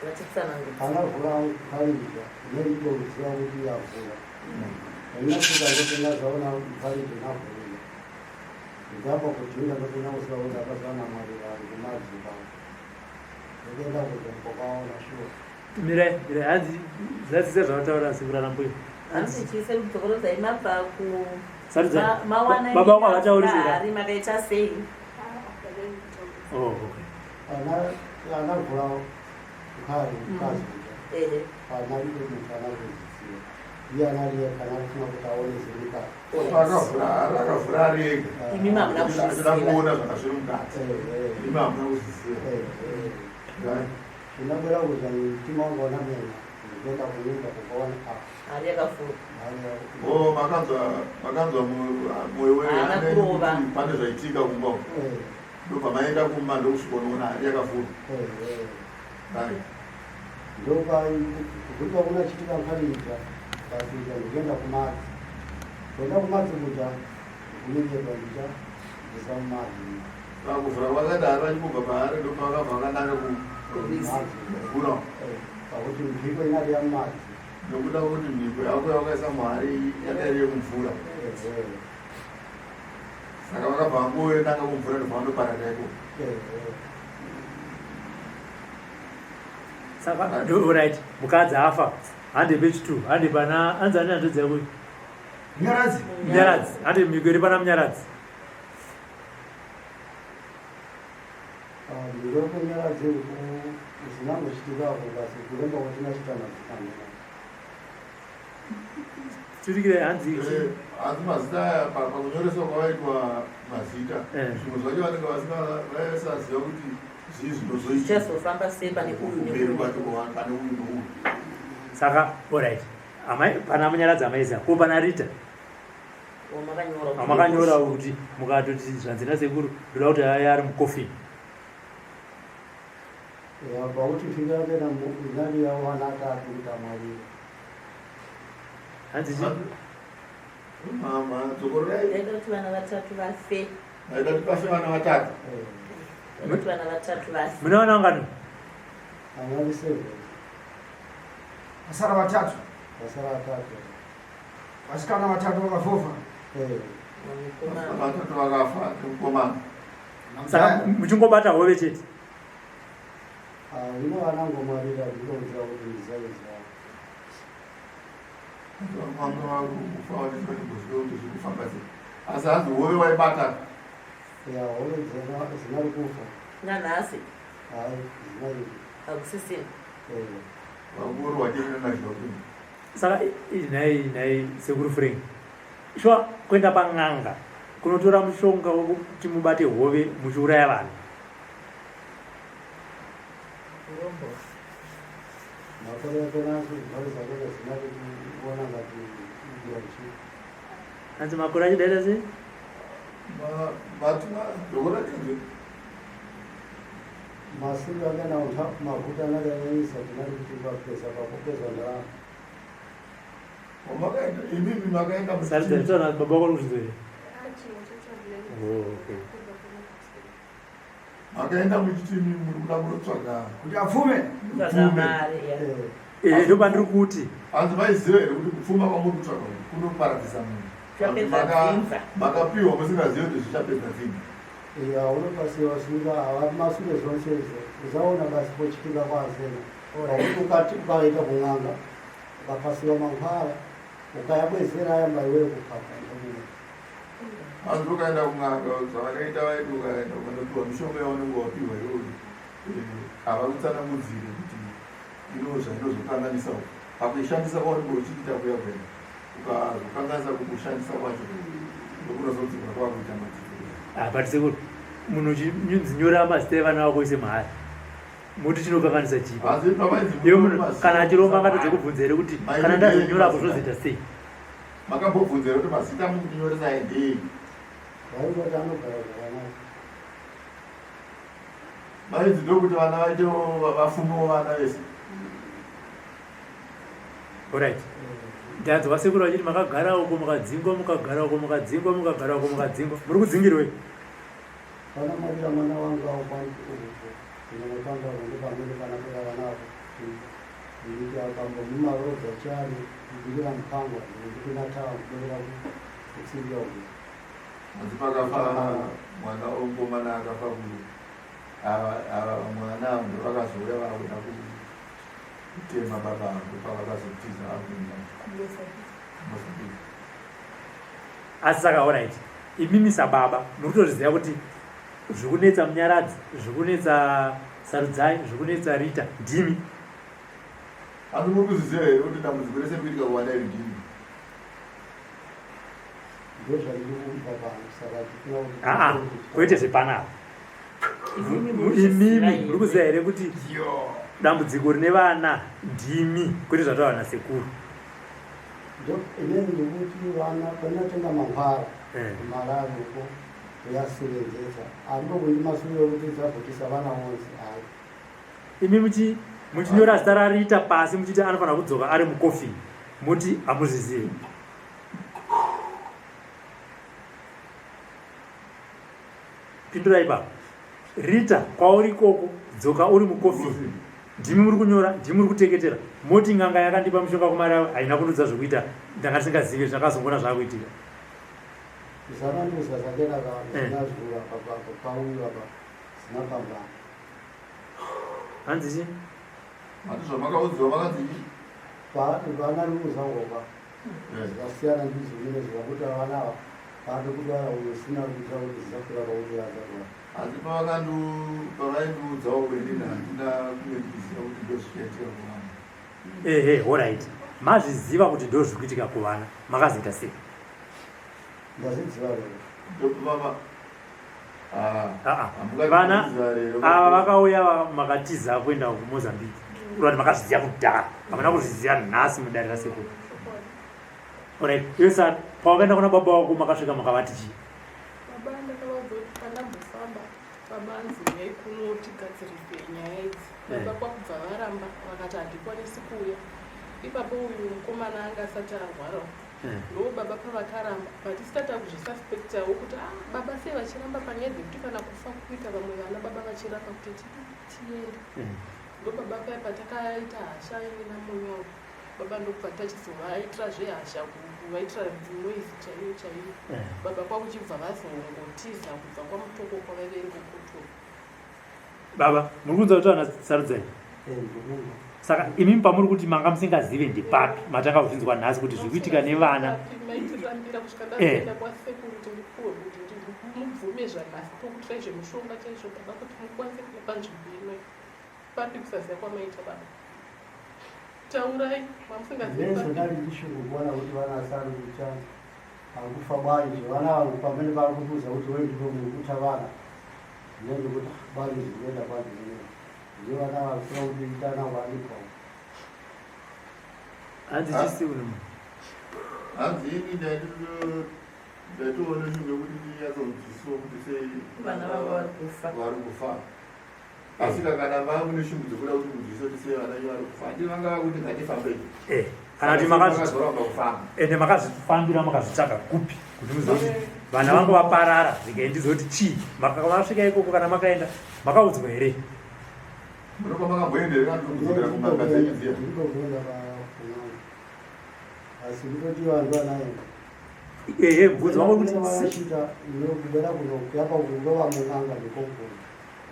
[SPEAKER 6] vatitsanangura
[SPEAKER 3] anavhura mfarija neridoziva kuti yavhura ainasvika ndopinda zvaona mfarija navhurira ndapa kudhinga ndopinda kusaona akazaona mwari vari kumadziva ndokuenda kuti mbokaona shuwa
[SPEAKER 4] mirai hanzi zadzisa zvavataura siku rarambuya
[SPEAKER 6] hanzi chise kudzokorozai mabva
[SPEAKER 4] baba wako havataurira
[SPEAKER 6] ari makaita sei
[SPEAKER 3] anavhura mukari mukazvija anaridomutsana kuziziva iye anariye kana rifuna kuti aone zirika
[SPEAKER 1] akavhura ari ega
[SPEAKER 6] imi mamuna
[SPEAKER 1] achida kuona zvanga zviri mukati imi hamuna kuziziva
[SPEAKER 3] ndinobera kuza mtima wangu wanamena ndikuenda kunyumba kukaona
[SPEAKER 6] hari yakafura
[SPEAKER 1] makanzwa mwoyo wenyu pane zvaitika kumba ndobva maenda kumba ndokusvikonoona hari yakafura
[SPEAKER 3] ndokuti kuna chitika mfarija kasija ndikuenda kumadzi kuenda kumadzi kuja kunyengerwa ndija ndisa mumadzi
[SPEAKER 1] pakuvhura kwakadaro vachikubva paari ndopakabva vakananga kuvhura
[SPEAKER 3] pakuti mhiko inali yamumadzi
[SPEAKER 1] nokuda kuti mhiko yako yawakaisa mwari yakairiye kumvura saka vakabva vangoendanga kumvura ndovandoparadaiko
[SPEAKER 4] saka right mukadzi afa hande page 2 hande pana anzani andodziya kuti munyaradzi hande mhiko iri pana munyaradzi
[SPEAKER 3] ndirokunyaradzi zinangochitikako basi kuremba kwatinachita mazikanaa
[SPEAKER 4] turikire hanzi
[SPEAKER 1] mazita aya pakunyoreswa kwavaitwa mazita zvimwe zvacho vanenge vasingasaziva kuti zvii
[SPEAKER 6] zvinozozofamba sei pane
[SPEAKER 1] uyu pane uyu nouyu
[SPEAKER 4] saka alright pana munyaradzi amaiziva ko pana rita amakanyora kuti mukatoti zvanzi nasekuru ndoda kuti aya ari mukofini
[SPEAKER 3] pauti fikakena inani yawana atatuita mwari
[SPEAKER 4] hanzi
[SPEAKER 1] mama dzokorodai
[SPEAKER 6] daida kuti vana vatatu vafe
[SPEAKER 1] daida kuti pafe vana vatatu
[SPEAKER 6] daida kuti vana vatatu vafe
[SPEAKER 4] muna vana vangano
[SPEAKER 3] anali 7
[SPEAKER 2] vasara vatatu vasikana vatatu vakavhovha
[SPEAKER 1] vatatu vakafa nemukomana
[SPEAKER 4] saka muchingobata hove chete
[SPEAKER 3] ino vanangomwarira ndinoziva kuti ndizaiziva
[SPEAKER 1] mama kufa wachiziva kuti zvirikufamba sei asi hanzi hove waibata
[SPEAKER 3] hove zinari kufa
[SPEAKER 6] nanhasi
[SPEAKER 3] hai zinari
[SPEAKER 6] hakusisina
[SPEAKER 1] vakurwa cherinanazvakuti
[SPEAKER 4] saka nai sekuru frank shuwa kuenda pang'anga kunotora mushonga wokuti mubate hove muchiuraya vanhu
[SPEAKER 3] makore akonasi mhari dzakona zinari kuona ngati iyachi
[SPEAKER 4] hanzi makore achidaita sei
[SPEAKER 1] batuma dhokoratinze
[SPEAKER 3] masiku akana maguta anali anyanisa tinari kuti papesa pakupeza ndarama
[SPEAKER 1] wamakaenda imimi makaenda
[SPEAKER 4] sarizatana baba wako kuzvizere
[SPEAKER 1] makaenda muchitimi muri kuda kunotsvaga
[SPEAKER 2] kuti apfume
[SPEAKER 4] ndo pandiri kuti
[SPEAKER 1] hanzi maiziva here kuti kupfuma kwamuri kutsvaga kunoparadisa munhu makapiwa musingazivi kuti zvichapedza vhini
[SPEAKER 3] unopasiwa sura masure zvose izvo usaona basi pochitika kwaazena ukati ukaita kun'anga ukapasiwa mankhwara ukayabwezera aya maiweyo kupapa
[SPEAKER 1] hanzi ukaenda kun'anga zvavakaita vaiti ukaenda ukandopiwa mishonga yaunenge wapiwa iyoyo havakutsanangudzire kuti inozokanganisa pakuishandisa kwaunenge uchiita kuya kwena ukazokanganisa kukushandisa kwacho ndokunozodzikira kwakuita madziviriro.
[SPEAKER 4] But sekuru munhu chinyora mazita evana vako ise mahari muti chinokanganisa chipo iwe munhu kana achiromba angatodze kubvunza here kuti kana ndazonyorapo zvozoita sei.
[SPEAKER 1] Makambobvunzira kuti mazita munyoresa ndei?
[SPEAKER 3] Vaitoti anogara zvakanaka.
[SPEAKER 1] Vaidzi ndokuti vana vaite vafumewo vana vese.
[SPEAKER 4] Alright. Ndanzwa sekuru vachiti makagara uko mukadzingwa mukagara uko mukadzingwa mukagara uko mukadzingwa muri kudzingirwei?
[SPEAKER 3] Pana marira mwana wangu aukwanikuuko inonotanga kunde pamene panapera vana avo ndikuti akambomumarodza chari ndikira mupangwa ndikuna kupera kutsinga uku
[SPEAKER 1] Asi pakafa mwana womukomana akafa ava mwana ndovakazouya vakuda kutema baba angu pavakazotiza akuenda Mozambique.
[SPEAKER 4] Asi saka alright, imimi sababa muri kutozviziva kuti zvikunetsa Munyaradzi, zvikunetsa Sarudzai, zvikunetsa Rita ndimi.
[SPEAKER 1] Asi muri kuzviziva here kuti dambudziko rese rikuitika kuwana iri ndimi?
[SPEAKER 4] Kwete zvepanapa imimi muri kuziva here kuti dambudziko rine vana ndimi kwete zvataura nasekuru.
[SPEAKER 3] ineni ndikuti vana panatenga mahwara marari uko uyasevenzesa andogoni mashure ekuti dzabvutisa vana wonse hayi.
[SPEAKER 4] Imi muchinyora zita raRita pasi muchiti anofanira kudzoka ari mukofi muti hamuzvizivi. Pindura ipapo. Rita kwauri ikoko dzoka uri mukofi ndimi muri kunyora ndimi muri kuteketera moti nganga yakandipa mushonga kumara haina kundudza zvekuita ndanga ndisingazivi zvakazongona zvakuitika.
[SPEAKER 3] Zvakanduza zvakera zvinazvura pauya zina pambana.
[SPEAKER 4] Hanzi chii?
[SPEAKER 1] Mati zvamakaudziwa makanzii?
[SPEAKER 3] Vana rikuzangopa zvakasiyana ndizvo zvine zvakuti vana ava pade kudara uyo sina kuita kuti zvisakura pakutiradzarwa.
[SPEAKER 1] Asi pavaindiudzawo kwenina handina kumediziva kuti ndozvichaitika kuvana.
[SPEAKER 4] Alright. Mazviziva kuti ndozvikuitika kuvana makazoita sei?
[SPEAKER 3] Ndazvidziva rero.
[SPEAKER 4] Vana ava vakauya makatiza kuenda kuMozambique urati makazviziva kudhara hamuna kuzviziva nhasi mudare rasekuru. Alright. Iwe sara pawakaenda kuna baba wako makasvika makavati chii?
[SPEAKER 5] Baba ndakavaudza kuti pandambofamba baba anzi uyai kuno tigadzirise nyaya idzi. Baba kwakubva varamba vakati handikwanisi kuuya. Ipapo uyu mukomana anga asati arwarawo ndo baba pavakaramba vatisita takuzvisuspektawo kuti baba sei vachiramba panyaya dzekuti kana kufa kuita vamwe vana baba vachiramba kuti tiende. Ndo baba paya patakaita hasha ina munyawo baba ndokubva tachizovaitira zvehasha kuvaitira noizi chaiyo chaiyo. Baba kwakuchibva vazongotiza kubva kwamutoko kwavaivengokutura.
[SPEAKER 4] Baba muri kunzwa kuti vana Sarudzai? Saka imimi pamuri kuti manga musingazive ndepapi matanga kuzvinzwa nhasi kuti zvikuitika nevana?
[SPEAKER 5] Maitirambira kusvika ndaenda kwasekuru ndipuwe kuti mubvume zvanhasi tokutirai zvemushonga chaizvo baba kuti mukwanise kuva panzvimbo ino papi kusaziva kwamaita baba. Taurai
[SPEAKER 3] mamusingazivezvonari ndishungu kuona kuti vana asari kucha akufa bwanji vana vangu pamene vari kutuza kuti wendivo mukuta vana ndendikuti bani zvinoenda kwanzvimwe ndio vana vasina kuti itana wanipa.
[SPEAKER 4] Hanzi chisi uri mu?
[SPEAKER 1] Hanzi ini ndaitoona shungu yekuti ndiyatsodziso kuti sei
[SPEAKER 6] vana vavo
[SPEAKER 1] vari kufa. Asi kana vava mune shungu dzekuda kuti mudziso kuti sei vana vari kufa ndi vangava kuti ngatifambei.
[SPEAKER 4] Kana kuti
[SPEAKER 1] makazoramba kufamba
[SPEAKER 4] ende makazvifambira makazvitsvaga kupi kuti muzoti vana vangu vaparara zvikaendizoti chii makavasvika ikoko kana makaenda makaudzwa here?
[SPEAKER 1] Munoko makamboendere kana kuzokera kumagaziniziya
[SPEAKER 3] ndikokuenda asi ndikoti vanhu vanaenda
[SPEAKER 4] mubvunzo wangu kuti
[SPEAKER 3] vachita inokubera kunokuyapa kungova mun'anga ndikokuna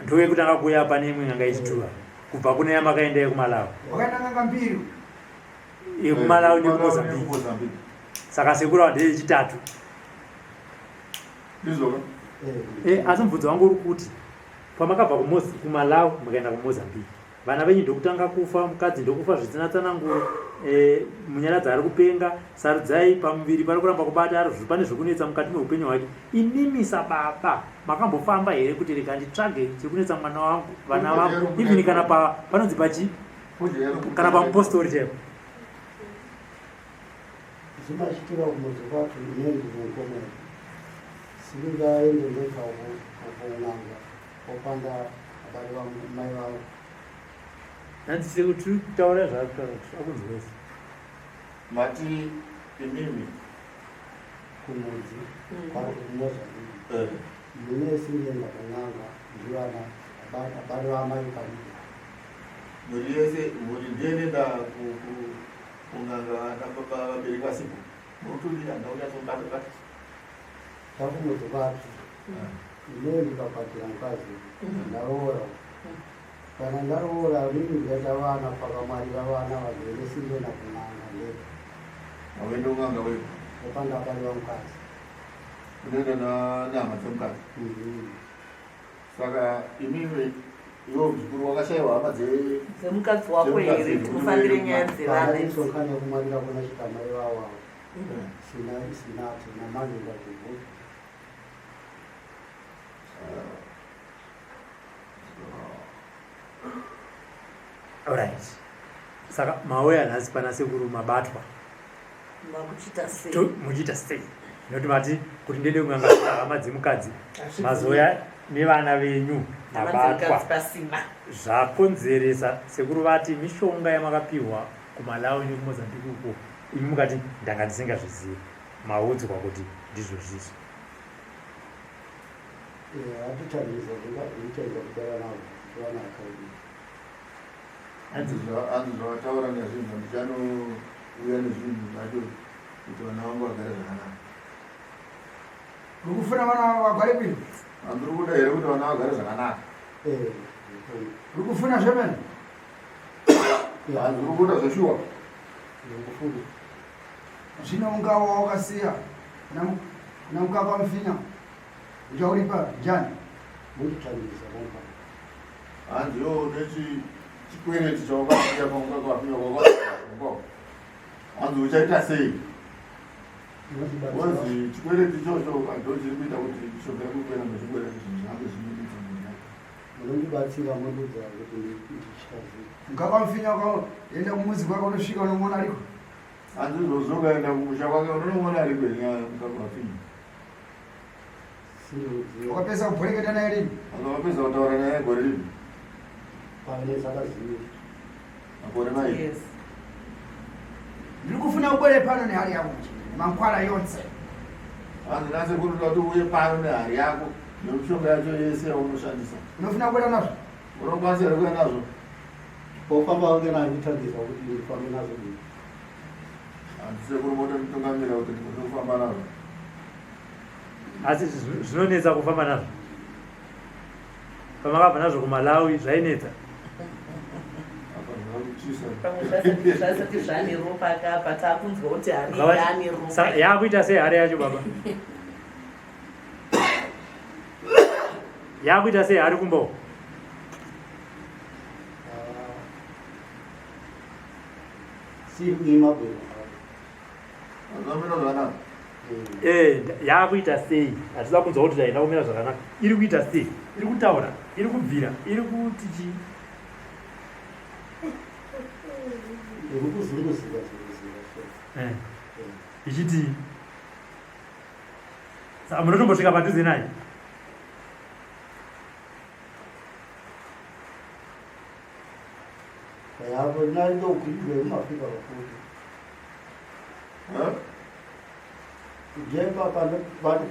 [SPEAKER 4] ndowekutanga kuya pane imwe nganga ichitura kubva kune yamakaenda yekumalawi
[SPEAKER 2] wakaenda nganga mbiri
[SPEAKER 4] yekumalawi nekuMozambique. Saka sekura ndeyechitatu.
[SPEAKER 1] ndizoka
[SPEAKER 4] Asi mubvunzo wangu uri kuti pamakabva kuMalawi mukaenda kuMozambique vana venyu ndokutanga kufa, mukadzi ndokufa zvisina tsananguro, munyaradzi ari kupenga, sarudzai pamuviri pari kuramba kubata, pane zvikunetsa mukati meupenyu hwake. Inimi sababa makambofamba here kuti rega nditsvage chiri kunetsa mwana wangu, vana vangu, even kana panonzi pachi kana pamupostori chaipo.
[SPEAKER 3] zimashikira kumuzi kwatu inengi munkomera sivingaende ndeka kuunanga opanda abari mai vavo
[SPEAKER 4] handisi kuti tiri kutaura zvakutaura kuti akunzi wese
[SPEAKER 1] mati imimi
[SPEAKER 3] kumuzi kwari kumozambiki mune sindienda kunanga ndivana abari vamai kadii
[SPEAKER 1] muri yese muri ndienenda kunganga nababa vabereki vasipo murutulira ndauyasombakati
[SPEAKER 3] takumuzi kwatu inengi kapatira mukazi ndaroora kana ndaroora mimi ndaita vana pakamwarira vana vagere sindienda kunanga ndeka
[SPEAKER 1] awende unganga wepo
[SPEAKER 3] opanda abari vamukazi
[SPEAKER 1] unoenda nahama dzemukadzi. Saka imimi iwo zvikuru wakashayiwa hama
[SPEAKER 6] dzemukadzi wako here tinofambire nyaya dzevana
[SPEAKER 3] isokanya kumwarira kuna chikamai vavo sina maninda kuvuta
[SPEAKER 4] alright. Saka mauya nhasi pana sekuru mabatwa
[SPEAKER 6] makuchita sei
[SPEAKER 4] muchiita sei noti mati kuti ndiende kunganga hama dzemukadzi mazoya nevana venyu nabatwa
[SPEAKER 6] pasina
[SPEAKER 4] zvakonzeresa sekuru vati mishonga yamakapiwa kumalawi nekumozambiki uko imi mukati ndanga ndisingazvizivi maudzwa kuti ndizvo zvizvi
[SPEAKER 3] hatitariza nditaiza kutara navo vana akaidi
[SPEAKER 1] hanzi zvavataura nezvinhu ndichanouya nezvinhu zvacho kuti vana vangu vagare zvakanaka.
[SPEAKER 2] Rukufuna vana vagare bwino.
[SPEAKER 1] Handiri kuda here kuti vana vagare zvakanaka.
[SPEAKER 2] Rukufuna zvemene.
[SPEAKER 1] Handiri kuda zveshuwa.
[SPEAKER 2] Zvino ungawa wakasiya namukaka mfinya uchauripa njani
[SPEAKER 3] munditambisa vomba
[SPEAKER 1] hanziwo nechikwereti chawakasiya pamukaka wafinya kwakwa hanzi uchaita sei wanzi chikwereti ichocho ndo chiri kuita kuti mishonga yekukwera nezvikwereti zvihambe zvinoita
[SPEAKER 3] munondibatsira mondudza kuti ndichitaziva
[SPEAKER 2] mukaka mfinya enda kumuzi kwake unosvika unomona ariko
[SPEAKER 1] hanzi zozokaenda kumusha kwake unonomona ariko mukaka wafinya
[SPEAKER 2] wakapedza kubhoreketa naye lini
[SPEAKER 1] akapedza kutaura naye gore lini
[SPEAKER 3] pane sakazivi
[SPEAKER 1] makore mairi
[SPEAKER 2] ndiri kufuna kubwere pano nehari yako mankwara yonse
[SPEAKER 1] hanzi nase kuti kuti uye pano nehari yako nemishonga yacho yese yaunoshandisa
[SPEAKER 2] unofuna kubwera nazvo
[SPEAKER 1] unokwanisa here kuya nazvo
[SPEAKER 3] pofamba wange nanditambisa kuti ndifambe nazvo dii
[SPEAKER 1] handise kuri mototungamira kuti ndikufamba nazvo
[SPEAKER 4] asi zvinonetsa kufamba nazvo pamakabva nazvo kumalawi zvainetsa
[SPEAKER 6] zvasati zvane ropa akapa takunzwa kuti hari yane ropa
[SPEAKER 4] yakuita sei hari yacho baba yakuita sei hari kumbawo
[SPEAKER 3] siimabwera
[SPEAKER 1] azamira zvakanaka
[SPEAKER 4] yakuita sei hatida kunzwa kuti zvaenda kumira zvakanaka iri kuita sei iri kutaura iri kubvira iri kuti chii
[SPEAKER 3] irikuzunguziva
[SPEAKER 4] ichiti saka munotombosvika padhuze naye
[SPEAKER 3] yavo nandoukwidwe mumafika vakuti jepa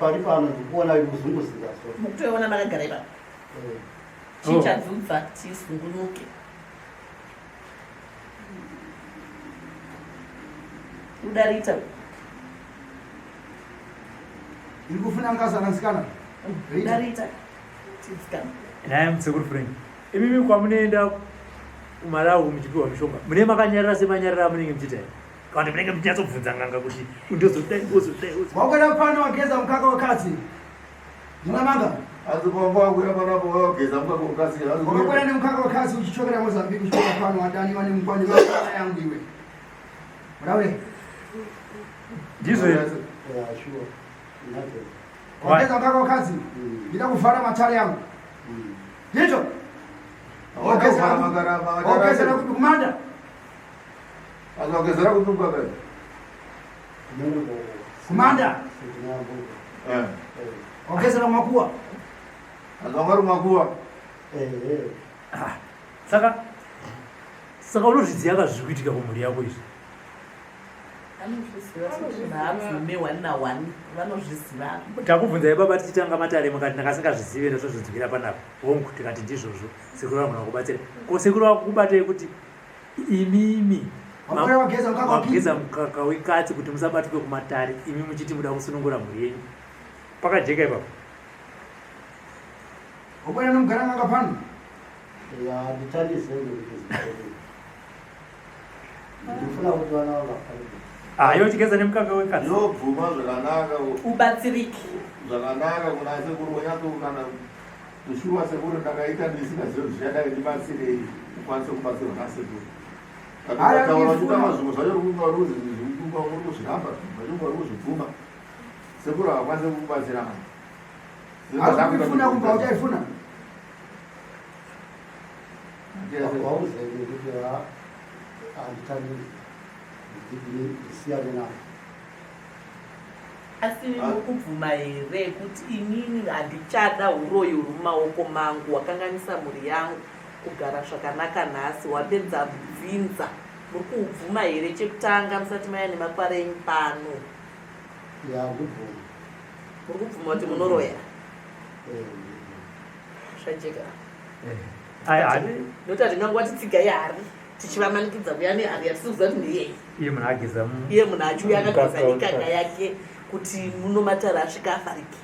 [SPEAKER 3] pari pano ndikuona irikuzunguziva so
[SPEAKER 6] mukutoiona makagara ipa chichadzudza tisungunuke udarita
[SPEAKER 2] ndiri kufuna ngazaranzikana
[SPEAKER 6] udarita tisikana
[SPEAKER 4] naye mutsekuru frank imimi kwamunoenda kumalawi muchipiwa mishonga mune makanyarira semanyarira amunenge muchiita here kandi munenge muchinyatsobvunza nganga kuti ndozodai ozodai
[SPEAKER 2] wakwenda pano wageza mukaka wekadzi ndinamanga
[SPEAKER 1] Azibonga kuya bana boyo geza mka kokasi.
[SPEAKER 2] Ukakwenda ni mkaka wakazi uchichokera Mozambique uchichoka pano wadani wani mkwani wakana yangu iwe. Mrawe.
[SPEAKER 4] Ndizo
[SPEAKER 3] Yeah, sure. Nothing.
[SPEAKER 2] Ongeza mkaka wakazi. Bila kufana matari yangu. Ndicho. Ongeza na kumanda.
[SPEAKER 1] Azongezera kutunga bebe.
[SPEAKER 2] Kumanda. Ongeza na makua.
[SPEAKER 1] Azongaru makua.
[SPEAKER 4] Saka unozviziva kazvikuitika kumhuri yako izvi. Takubvunzai baba tichitanga matare mukati ndakasingazvizive ndozvodzokera panapa. Hongu tikati ndizvozvo sekuru vangu nakubatsira. Ko sekuru vakukubatei kuti imimi mageza mukaka wekatsi kuti musabatwe kumatare imi muchiti muda kusunungura mhuri yenyu. Pakajeka ipapo.
[SPEAKER 2] Ukwenda nomugara nganga pano.
[SPEAKER 3] Ya nditandise ndifuna kuti vana vanga
[SPEAKER 4] Iwe chigeza nemukaka wekatsi.
[SPEAKER 1] Yobvuma zvakanaka.
[SPEAKER 6] Ubatsiriki.
[SPEAKER 1] Zvakanaka kuna sekuru wanyato kana kushuwa sekuru ndakaita ndisingazivi zvichadai ndibatsirei ukwanise kubatsirwa nasekuru. Taura chitama zvimwe zvacho rukunga ruzi zvikunga uri kuzviramba zvachunga uri kuzvibvuma sekuru hakwanise kukubatsira mani.
[SPEAKER 2] Akufuna kumba uchaifuna.
[SPEAKER 3] wauzevi kuti handitandi ndisiyane navo.
[SPEAKER 6] Asi mukubvuma here kuti inini handichada uroyi huri mumaoko mangu wakanganisa mhuri yangu kugara zvakanaka nhasi wapedza bvinza muri kuubvuma here chekutanga musati maya nemakwara enyu pano?
[SPEAKER 3] Ya kubvuma.
[SPEAKER 6] Muri kubvuma kuti munoroya? Zvajeka. Noti hatinangwati tsigai hari tichivamanikidza kuya nehari yatisiuza kuti ndiyei.
[SPEAKER 4] Iye munhu ageza
[SPEAKER 6] iye munhu achiuya akageza nekaka yake kuti munomatara asvika afariki.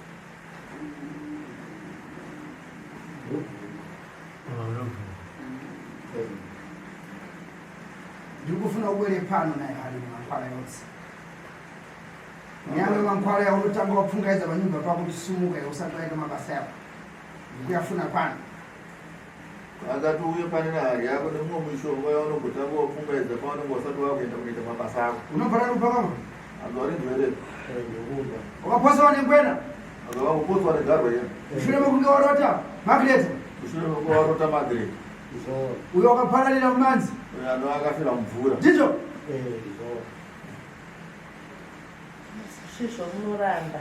[SPEAKER 2] Ndikufuna ubwere pano naye hari mankwara yose. Nyamwe mankwara yaunotanga wapfungaiza panyumba pako kusumuka usati waenda mabasa yako. Ndikuyafuna pano.
[SPEAKER 1] Akati uye pane nehari yako nemumwe mishonga yaunogotanga wapfungaiza paunenge usati wakuenda kunoita mabasa ako.
[SPEAKER 2] Unobvara kupakama?
[SPEAKER 1] Andwari ndwere.
[SPEAKER 2] Ukaposawo nengwena?
[SPEAKER 1] Akavangopotswa negarwa yena.
[SPEAKER 2] Mushure mekunge warota Margaret.
[SPEAKER 1] Mushure mekunge warota Margaret.
[SPEAKER 2] Uyo wakapararira mumanzi.
[SPEAKER 1] Uyo ando akafira mumvura.
[SPEAKER 2] Ndicho?
[SPEAKER 6] Zvisvo munoramba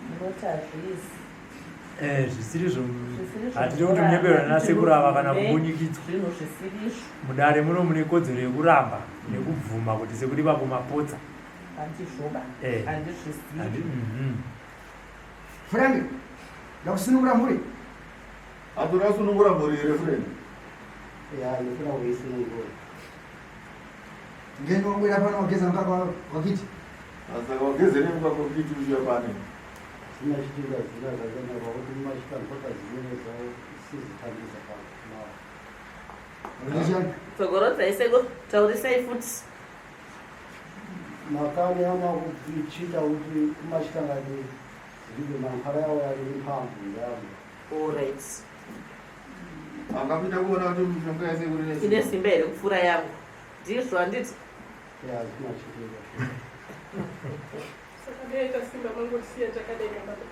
[SPEAKER 6] munoti hazvisi.
[SPEAKER 4] Zvisiri hatiri kuti munyeberwa nasekuru ava kana kubunyikidzwa.
[SPEAKER 6] Zvinhu zvisirizvo.
[SPEAKER 4] Mudare muno mune kodzero yekuramba nekubvuma kuti sekuri vapo mapotsa.
[SPEAKER 6] Handizvoba. Handizvisiyi.
[SPEAKER 2] Frank, ndakusunungura mhuri.
[SPEAKER 1] Hatori asunungura mhuri here friend?
[SPEAKER 3] Ya ndifuna kuisunungura.
[SPEAKER 2] Ngeni wabwera pano wageza mukaka wakiti?
[SPEAKER 1] Saka wagezere mukaka wakiti uchiya pane.
[SPEAKER 3] Sina chitinga zina zvakanaka kuti mumasvika mpaka zimene zvawo sizitambisa pano.
[SPEAKER 2] Ndishani?
[SPEAKER 6] Tsogorodzai seko taurisai futi.
[SPEAKER 3] Makani ama kuchita kuti kumasvika ngati zvive mankhara yawo yari imphamvu yavo.
[SPEAKER 6] Alright.
[SPEAKER 1] Angapinda kuona kuti mishonga yasekuru
[SPEAKER 6] Ine simba here kupfuura yangu. Ndizvo handiti?
[SPEAKER 3] Ya zina chitinga.
[SPEAKER 5] Saka ndaita simba mangosiya takadai baba.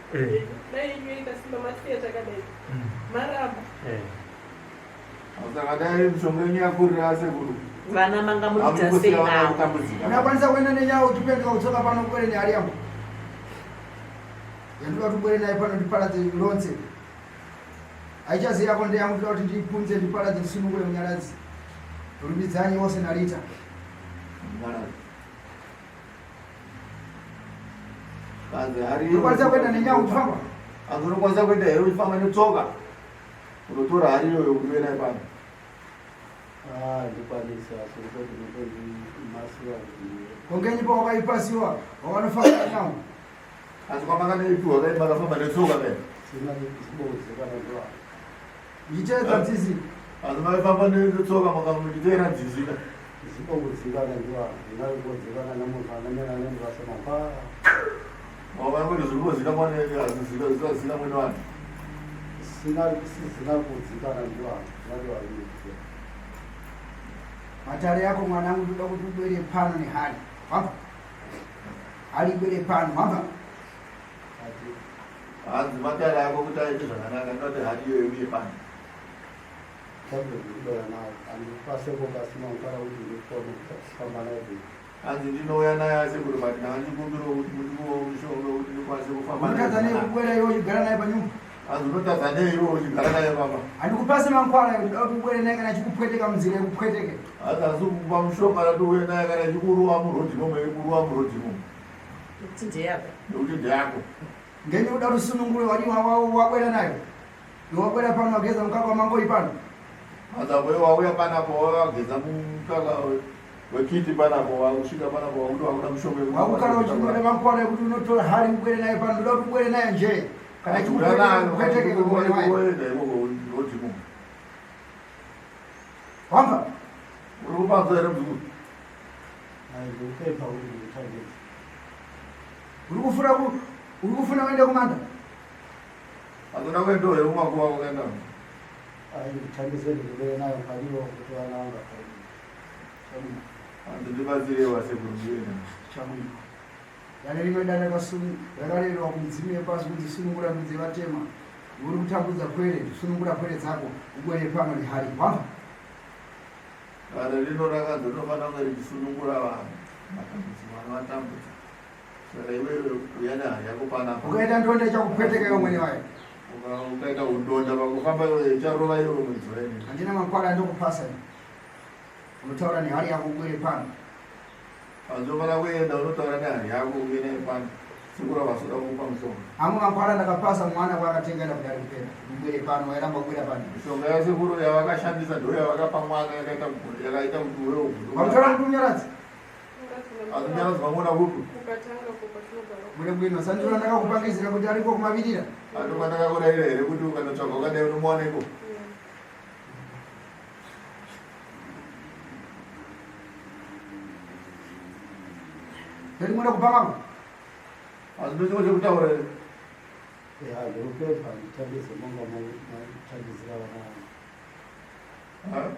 [SPEAKER 5] Dai inoita simba masiya takadai. Maramba.
[SPEAKER 1] Saka dai mishonga yenyu yakurira asekuru.
[SPEAKER 6] Vana manga munoita sei navo?
[SPEAKER 2] Unakwanisa kuenda nenyawo uchipendeka kutsoka pano ubwere nehari yangu. Yandoda kuti ubwere naye pano ndiparadze lonse. Aichaziya yako ndeyangu kuti ndipunze ndiparadze ndisunungure munyaradzi. Rumbidzanyi wose narita. Unokwanisa kuenda nenyawo uchifamba?
[SPEAKER 1] Unokwanisa kuenda here uchifamba netsoka. Unotora hari iyoyo kuti uye naye pano.
[SPEAKER 3] Ndikwanisa kuti masiwa
[SPEAKER 2] Kongenyi pa wakaipasiwa wakanofamba nenyawo.
[SPEAKER 1] Asi kwamanga neipiwa kai makafamba netsoka pena.
[SPEAKER 3] sina chisibodzekana ndiwa
[SPEAKER 2] Ndichedza dzizi.
[SPEAKER 1] Asi maifamba netsoka makamuchiteera nzizika.
[SPEAKER 3] chisibodzekana ndiwa ndinaribodzekana nemunhu anamera nembasa mapara
[SPEAKER 1] Wabona kuti zvipo zvingamoneka zvisina mwene wanhu.
[SPEAKER 3] Sizina kudzikana ndivanhu vari vaviri.
[SPEAKER 2] Matare yako mwanangu ndoda kuti ubwere pano nehari. Wamva? Hari ibwere pano, wamva?
[SPEAKER 1] Hanzi matare ako kuti aite zvakanaka ndoti hari iyoyo uye pano.
[SPEAKER 3] Tabudira naye andipaseko pasina kugara kuti ndikone kufamba naye.
[SPEAKER 1] Hanzi ndinouya naye asi kuti bati ndandikumbira kuti mundiwo mushonga kuti ndikwanise kufamba naye.
[SPEAKER 2] Unotadza nei kubwera iwe uchigara naye panyumba?
[SPEAKER 1] Hanzi unotadza nei iwe uchigara naye pamba?
[SPEAKER 2] Handikupasi mankwala kuti ndoda kuti ubwere naye kana chikupweteka munzira yekupweteke.
[SPEAKER 1] Hanzi kupa mushonga ndouya naye kana chikuruwa murodhinomo ekuruwa murodhinomo.
[SPEAKER 6] Kuti ndeyako.
[SPEAKER 1] Nekuti ndeyako.
[SPEAKER 2] Ngenye uda rusunungure wadi wabwera nayo. Iwabwera pano wageza mkaka wa mangoi pano.
[SPEAKER 1] Hanzi apo wauya panapo wageza mukaka wekiti panapo wakusvika panapo wakuti wakuda mushonga.
[SPEAKER 2] Wakukara uchingode mankwala kuti unotora hari ubwere naye pano ndoda kuti ubwere naye nje. Kana chikupweteke kumwene wayo. Wamva?
[SPEAKER 1] Uri kupanza here mzukuru?
[SPEAKER 3] Ndikupemha kuti ndithandise.
[SPEAKER 2] Uri kufuna uende kumanda?
[SPEAKER 1] Hazina kuendawo here kumakuva kuenda.
[SPEAKER 3] Ndithandise ndikubere nayo paliwo kuti vana vanga pali.
[SPEAKER 1] Hanzi ndibatsirewo sekuru ndiwena.
[SPEAKER 2] Chabwino. Yane rimwe dana yakarerwa kumdzimire pasi kuti sunungura midzi vatema. Uri kutambudza kwere, sunungura kwere dzako, ubwere pano nehari. Wamva?
[SPEAKER 1] Kana rino rakanzi rinofana kunge richisunungura vanhu matambudziko anovatambudza. Saka iwewe uya nehari yako panapo.
[SPEAKER 2] Ukaita ndonda ichakupweteka iwe mwene wayo.
[SPEAKER 1] Ukaita undonda pakufamba iwe icharova iwe mwidziwa ine.
[SPEAKER 2] Handina mankwala andokupasa ine. Unotaura nehari yako ubwere pano.
[SPEAKER 1] Hazofana kuenda unotaura nehari yako uye naye pano. Sikura vasoda kukupa mushonga.
[SPEAKER 2] Amwe mankwala ndakapasa mwana kwaakatengaenda kudari kupera. Ubwere pano, wairamba kubwera pano.
[SPEAKER 1] Mishonga yasekuru yavakashandisa ndo yavakapa mwana yakaita kuti wewo.
[SPEAKER 2] Wamutora kuti unyaradzi?
[SPEAKER 1] Azinyaradzi vamona kupi?
[SPEAKER 5] Ukatanga kupatinogara.
[SPEAKER 2] Bwere bwino, sandiro ndakakupangizira kuti ariko kumavirira.
[SPEAKER 1] Atoma ndakakurayira here kuti ukanotsvaga ukadai unomuwaneko.
[SPEAKER 2] Ndimwenda kupangako?
[SPEAKER 1] Asi ndo chimwe chekutaura here.
[SPEAKER 3] Ndikupemha ndithandise monga mathandisira vana vanga.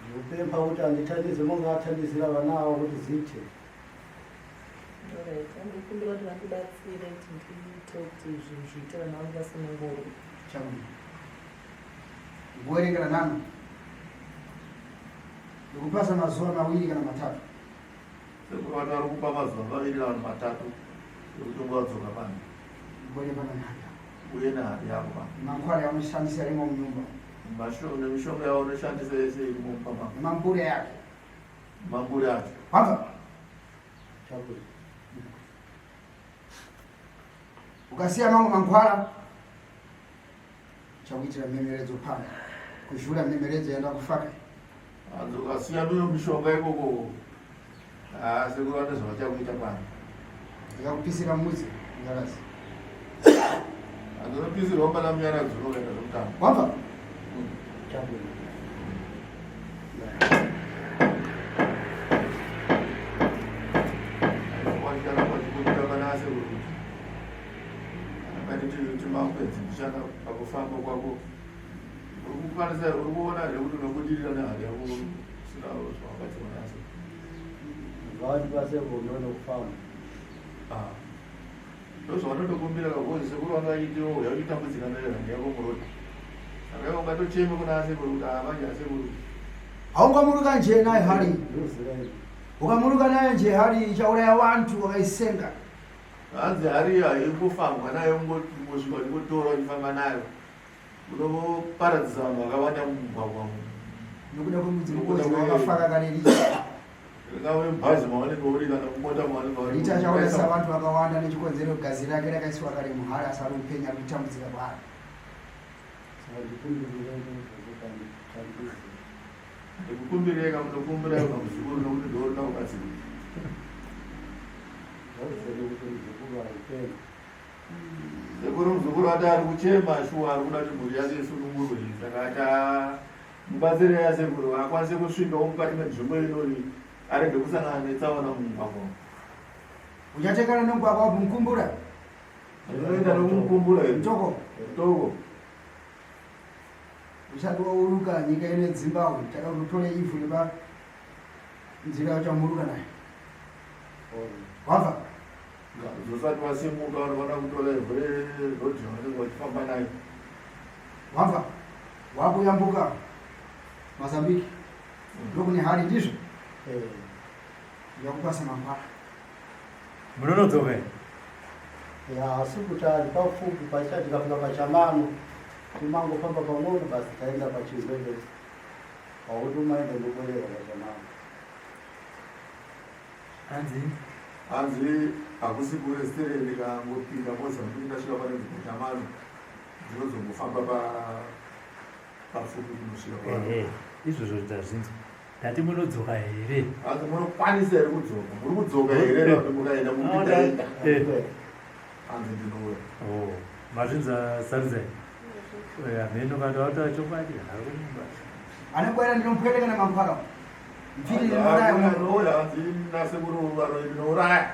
[SPEAKER 3] Ndikupemha kuti andithandise monga athandisira vana avo kuti zviite.
[SPEAKER 6] Ndikumbira kuti vandibatsire kuti ndiite kuti zvinhu zviite vana vangu vasunungure.
[SPEAKER 2] Chabwino. Kuwerengera nani? Ndikupasa mazuva mawiri kana matatu.
[SPEAKER 1] Sekuru vati vari kupa mazuva maviri navanhu matatu ekuti ungadzoka pano.
[SPEAKER 2] Ubwere pano nehari yako.
[SPEAKER 1] Uye nehari yako pano.
[SPEAKER 2] Mankwala yamunoshandisa arimo munyumba.
[SPEAKER 1] Nemishonga yaunoshandisa yese irimo pamama.
[SPEAKER 2] Nemambure yake.
[SPEAKER 1] Mambure acho.
[SPEAKER 2] Wamva?
[SPEAKER 3] Chabwino.
[SPEAKER 2] Ukasiya mangu mankwala chakuitira mhemeredzo pano. Kuzvura mhemeredzo yaenda kufaka.
[SPEAKER 1] Hanzi ukasiya ndiyo mishonga ikoko. Sekuru vane zvavachakuita pano.
[SPEAKER 2] Ndikakupisira mudzi munyaradzi.
[SPEAKER 1] Hanzi unopisirwa pana munyaradzi unokaita zvemutambo.
[SPEAKER 2] Wamva?
[SPEAKER 3] Chabwino.
[SPEAKER 1] Aizokwanikaramba chikuita pana sekuru kuti akati timakwedzi kushanda pakufamba kwako. Uri kukwanisa uri kuona here kuti unobudirira nehari yako usina zvawakachiona asi.
[SPEAKER 3] Ngavandipase rudo kufamba.
[SPEAKER 1] Ndozvavanotokumbira kagozi sekuru vangaitiwo uya uchitambudzika nehari yako murodhi. Saka iwe ungatocheme kuna asekuru kuti manje asekuru.
[SPEAKER 2] Haungamuruka nje naye hari.
[SPEAKER 3] Ndinoziva izvi.
[SPEAKER 2] Ukamuruka naye nje hari ichauraya vantu wakaisenga.
[SPEAKER 1] Hanzi hari haikufambwa nayo ngosvika uchingotora uchifamba nayo. Unoparadzisa vanhu vakawanda mumugwagwa umu.
[SPEAKER 2] Nekuda kwemudzi wakafaka kare richa.
[SPEAKER 1] Ringave mubhazi mavanenge uri kana mumota mavanenge vari.
[SPEAKER 2] Richa chaurayisa vantu vakawanda nechikonzero gazi rake rakaiswa kare muhari asari kupenya kutambudzika kwaari.
[SPEAKER 3] Saka ndikumbirire kuti andithandise.
[SPEAKER 1] Ndikukumbireka munokumbira iwe muzukuru nokuti ndorina ukatsiri.
[SPEAKER 3] Ndakuzere kuti muzukuru haipemha.
[SPEAKER 1] Sekuru muzukuru ati ari kuchema shuwa ari kuda kuti mhuri yake isunungurwe. Saka ati mubatsire yasekuru akwanise kusvikawo mukati menzvimbo inori arege kusangana netsaona mumugwagwa.
[SPEAKER 2] Uchatekana nomugwagwa wabvumukumbura?
[SPEAKER 1] Unoenda nokukumbura here.
[SPEAKER 2] Mtoko.
[SPEAKER 1] Mtoko.
[SPEAKER 2] Usati wauruka nyika ine Zimbabwe takakutore ivhu neba nzira yachamuruka naye. Wabva?
[SPEAKER 1] Zosati wasimuka unofanira kutora ivhu rerodi vanenge vachifamba nayo.
[SPEAKER 2] Wabva? Wakuyambuka Mozambique. Ndokune hari ndizvo? Yakupasa mangwara.
[SPEAKER 4] Munonodzoka here?
[SPEAKER 3] Asi kuti ari pafupi pachati tikafika pachamano timangofamba pang'ono basi taenda pachizweve pauti umaenda ndokwerera pachamano.
[SPEAKER 1] Hanzi hakusi kuresitereni kangopinda Mozambique ndasvika pane Zimbabwe ndinozombofamba pafupi kunosvika pano.
[SPEAKER 4] Izvozvo ndazvinzwa. Ndati munodzoka here?
[SPEAKER 1] Hanzi munokwanisa here kudzoka? Muri kudzoka here kuti mukaenda mupindaenda? Hanzi ndinouya.
[SPEAKER 4] Mazvinza Sarizai. Mheno kana wataura chokwadi harumba.
[SPEAKER 2] Anobwera ndinomupweleka namamphara. Mfiri
[SPEAKER 1] ndinouraya. Hanzi nasekuru vano ndinouraya.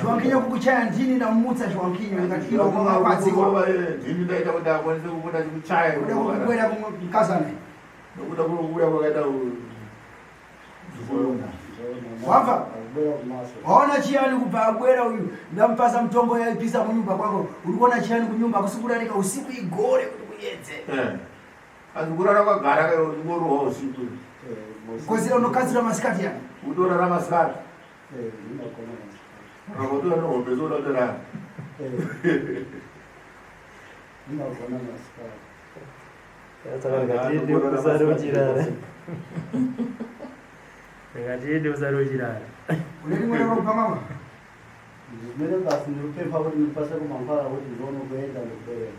[SPEAKER 2] Shwankinyo kukuchaya ndini ndamutsa Shwankinyo ngati ilo kwakwadziwa.
[SPEAKER 1] Ndini ndaita kuti akwanise kubuda chikuchaya.
[SPEAKER 2] Kuda kubwera kumkazana.
[SPEAKER 1] Nokuda kuuya kwakaita
[SPEAKER 2] Wabva? Waona chiyani kubva abwera uyu ndamupasa mutombo yaipisa munyumba kwako. Uri kuona chiyani kunyumba kusikurarika usiku igore kuti kuyedze.
[SPEAKER 1] Hanzi kurara kwagara ngorohwa usiku.
[SPEAKER 2] Kozira unokadzira masikati yani.
[SPEAKER 1] Utorara masikati. Rakotora nohombe zodatorara.
[SPEAKER 3] Ndinogona masikati.
[SPEAKER 4] Ngatiende usarochirara. Ngatiende usarochirara.
[SPEAKER 2] Une rimwe rakupamama?
[SPEAKER 3] Zvimene basi ndinopemha kuti ndipase kumangwara kuti ndione kuenda ndokwerera.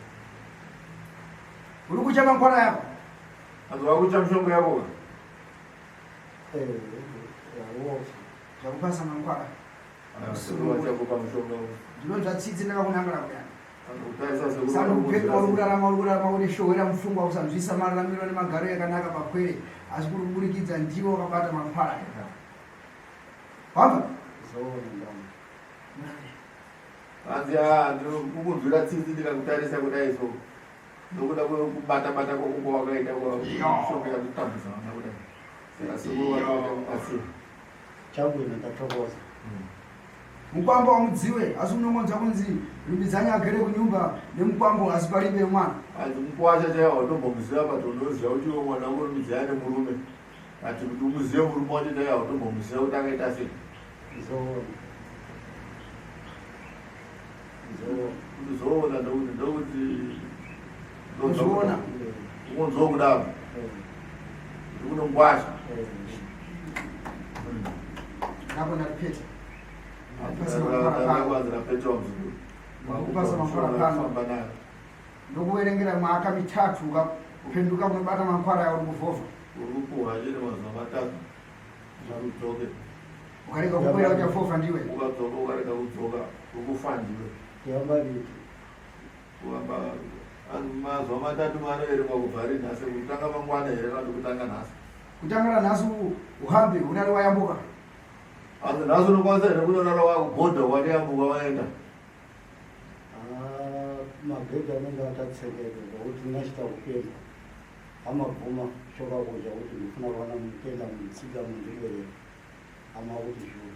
[SPEAKER 2] Uri kucha mangwara yako?
[SPEAKER 1] Hanzi wakucha mushongo yako?
[SPEAKER 2] Zvakupasa mangwara.
[SPEAKER 1] Wachakupa mushongo.
[SPEAKER 2] Ndinonzva tsitsi ndakakunangara kuyani.
[SPEAKER 1] Utarisa sekuru.
[SPEAKER 2] Saka upenyu urikurarama une showera mufungwa usanzwisa mararamiro nemagaro yakanaka pakwere asi kuri kuburikidza ndiwo wakabata mangwara. Wabva?
[SPEAKER 1] Hanzi kukunzwira tsitsi ndikakutarisa kudai so. Nokuda kubata-bata kwako wakaita shongo yakutambudza vana kudai. Saka sekuru wakaita
[SPEAKER 3] Chabwino ndatokoza.
[SPEAKER 2] Mukwambo wamudziwe asi unongonza kunzi rumbidzanya agere kunyumba nemukwambo asi palibe mwana.
[SPEAKER 1] Hanzi mukwacha chaiwo watombomuziva patondoziva kuti iwe mwana urumbidzana nemurume. Ati kuti umuzive murume wacho chaiwo watombomuziva kuti akaita sei. Zoona ndokuti
[SPEAKER 2] Uzoona.
[SPEAKER 1] ukunzwa kudaro. Ukunongwasha.
[SPEAKER 2] Ndakona ripeta.
[SPEAKER 1] Ndakwanzira peta wamzukuru.
[SPEAKER 2] Wakupasa mangwara pano. Ndokuverengera mwaka mitatu ukapenduka kunobata mangwara yauri kuvhovha.
[SPEAKER 1] Uri kupuhwa chete mazuva matatu. Udzoke.
[SPEAKER 2] Ukareka kubwera uchavhovha ndiwe.
[SPEAKER 1] Ukadzoka ukareka kudzoka ukufa ndiwe.
[SPEAKER 3] Yamba riti.
[SPEAKER 1] Kuhamba mazuva matatu manoverengwa kubva rinhasi kutanga mangwana here kana kutanga nhasi.
[SPEAKER 2] Kutangana nhasi uhambe unari wayambuka.
[SPEAKER 1] Hanzi nhasi unokwanisa here kunonara wakugodha watiyambuka waenda.
[SPEAKER 3] Magedha anenge atatsekeka ngokuti ndinachita kupenda. Amabvuma shoka kudya kuti ndifuna kuona mutenda mutsika mundibereka. Ama kuti zvo.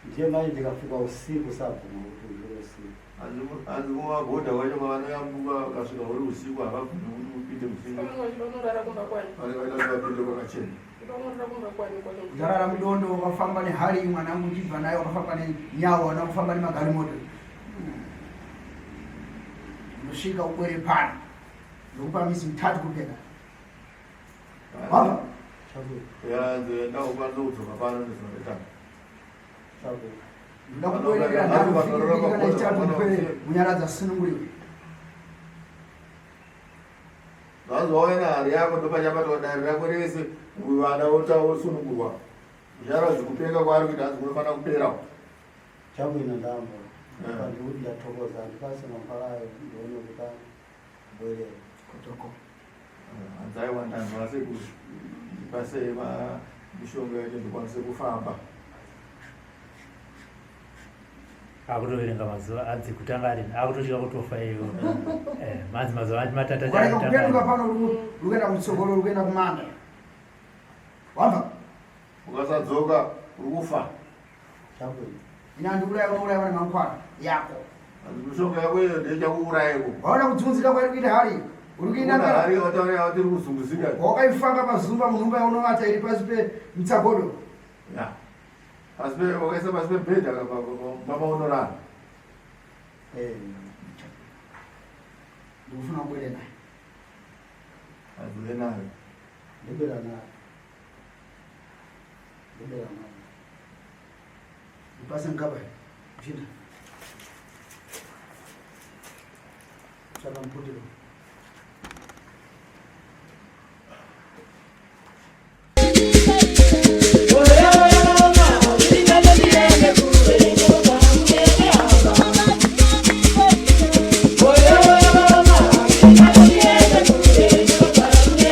[SPEAKER 3] Ndiye manje ndikafika usiku sabvuma kuti uvire usiku.
[SPEAKER 1] Hanzi mumagodha wacho mavanoyambuka kasvika uri usiku havabvumi kuti upinde musinga.
[SPEAKER 5] Unorara kumba kwani?
[SPEAKER 1] Vanenge vapinde kwakachena.
[SPEAKER 5] Unorara kumba kwani kwani?
[SPEAKER 2] Ndarara mudondo wakafamba nehari mwanangu ndibva naye wakafamba nenyawo wanakufamba nemagarimoto. Unosvika ubwere pano. Ndokupa misi mitatu kupeka. Wabva?
[SPEAKER 1] Hanzi ndakukwanisa kudzoka pano ndizonetana.
[SPEAKER 2] Ndakubereka nhano kana chitatu kupere munyaradza sununguliwe.
[SPEAKER 1] Vazoona hari yako ndopachapatwa dare rako rese vana vosunungurwa. Zvaradzi kupenga kwaari kuti hanzi kunofana kuperawo.
[SPEAKER 3] Chabwino ndamba. Pandikuti ndatokoza ndipase mangwarayo ndione kuti bwerera.
[SPEAKER 2] Kotoko.
[SPEAKER 1] Hanzi aiwa ndanzwa sekuti ndipasei mishonga yacho ndikwanise kufamba.
[SPEAKER 4] akutoverenga mazuva adzekutanga ari akutosvika kutofa iyo manzi mazuva ati matata
[SPEAKER 2] ukaenda kupetuka pano rukuenda kutsogolo rukuenda kumanda wamba
[SPEAKER 1] ukasadzoka uri kufa
[SPEAKER 2] ina ndiuraya unouraya vane mankwara yako
[SPEAKER 1] mishonga yako iyo ndechakuurayeko
[SPEAKER 2] waona kudzunzika kwairi kuita hari uri kuinda
[SPEAKER 1] hari wataura tiri kuzunguzika
[SPEAKER 2] wakaifamba pazumba munhumba yaunovata iri pasi pemutsagodo
[SPEAKER 1] wakaisa pasi pebhedha mama unorara
[SPEAKER 2] ndikufuna kubwere naye
[SPEAKER 1] azive nayo
[SPEAKER 2] ndibera naye ndipase ngaba uchinda tsvaka muputiro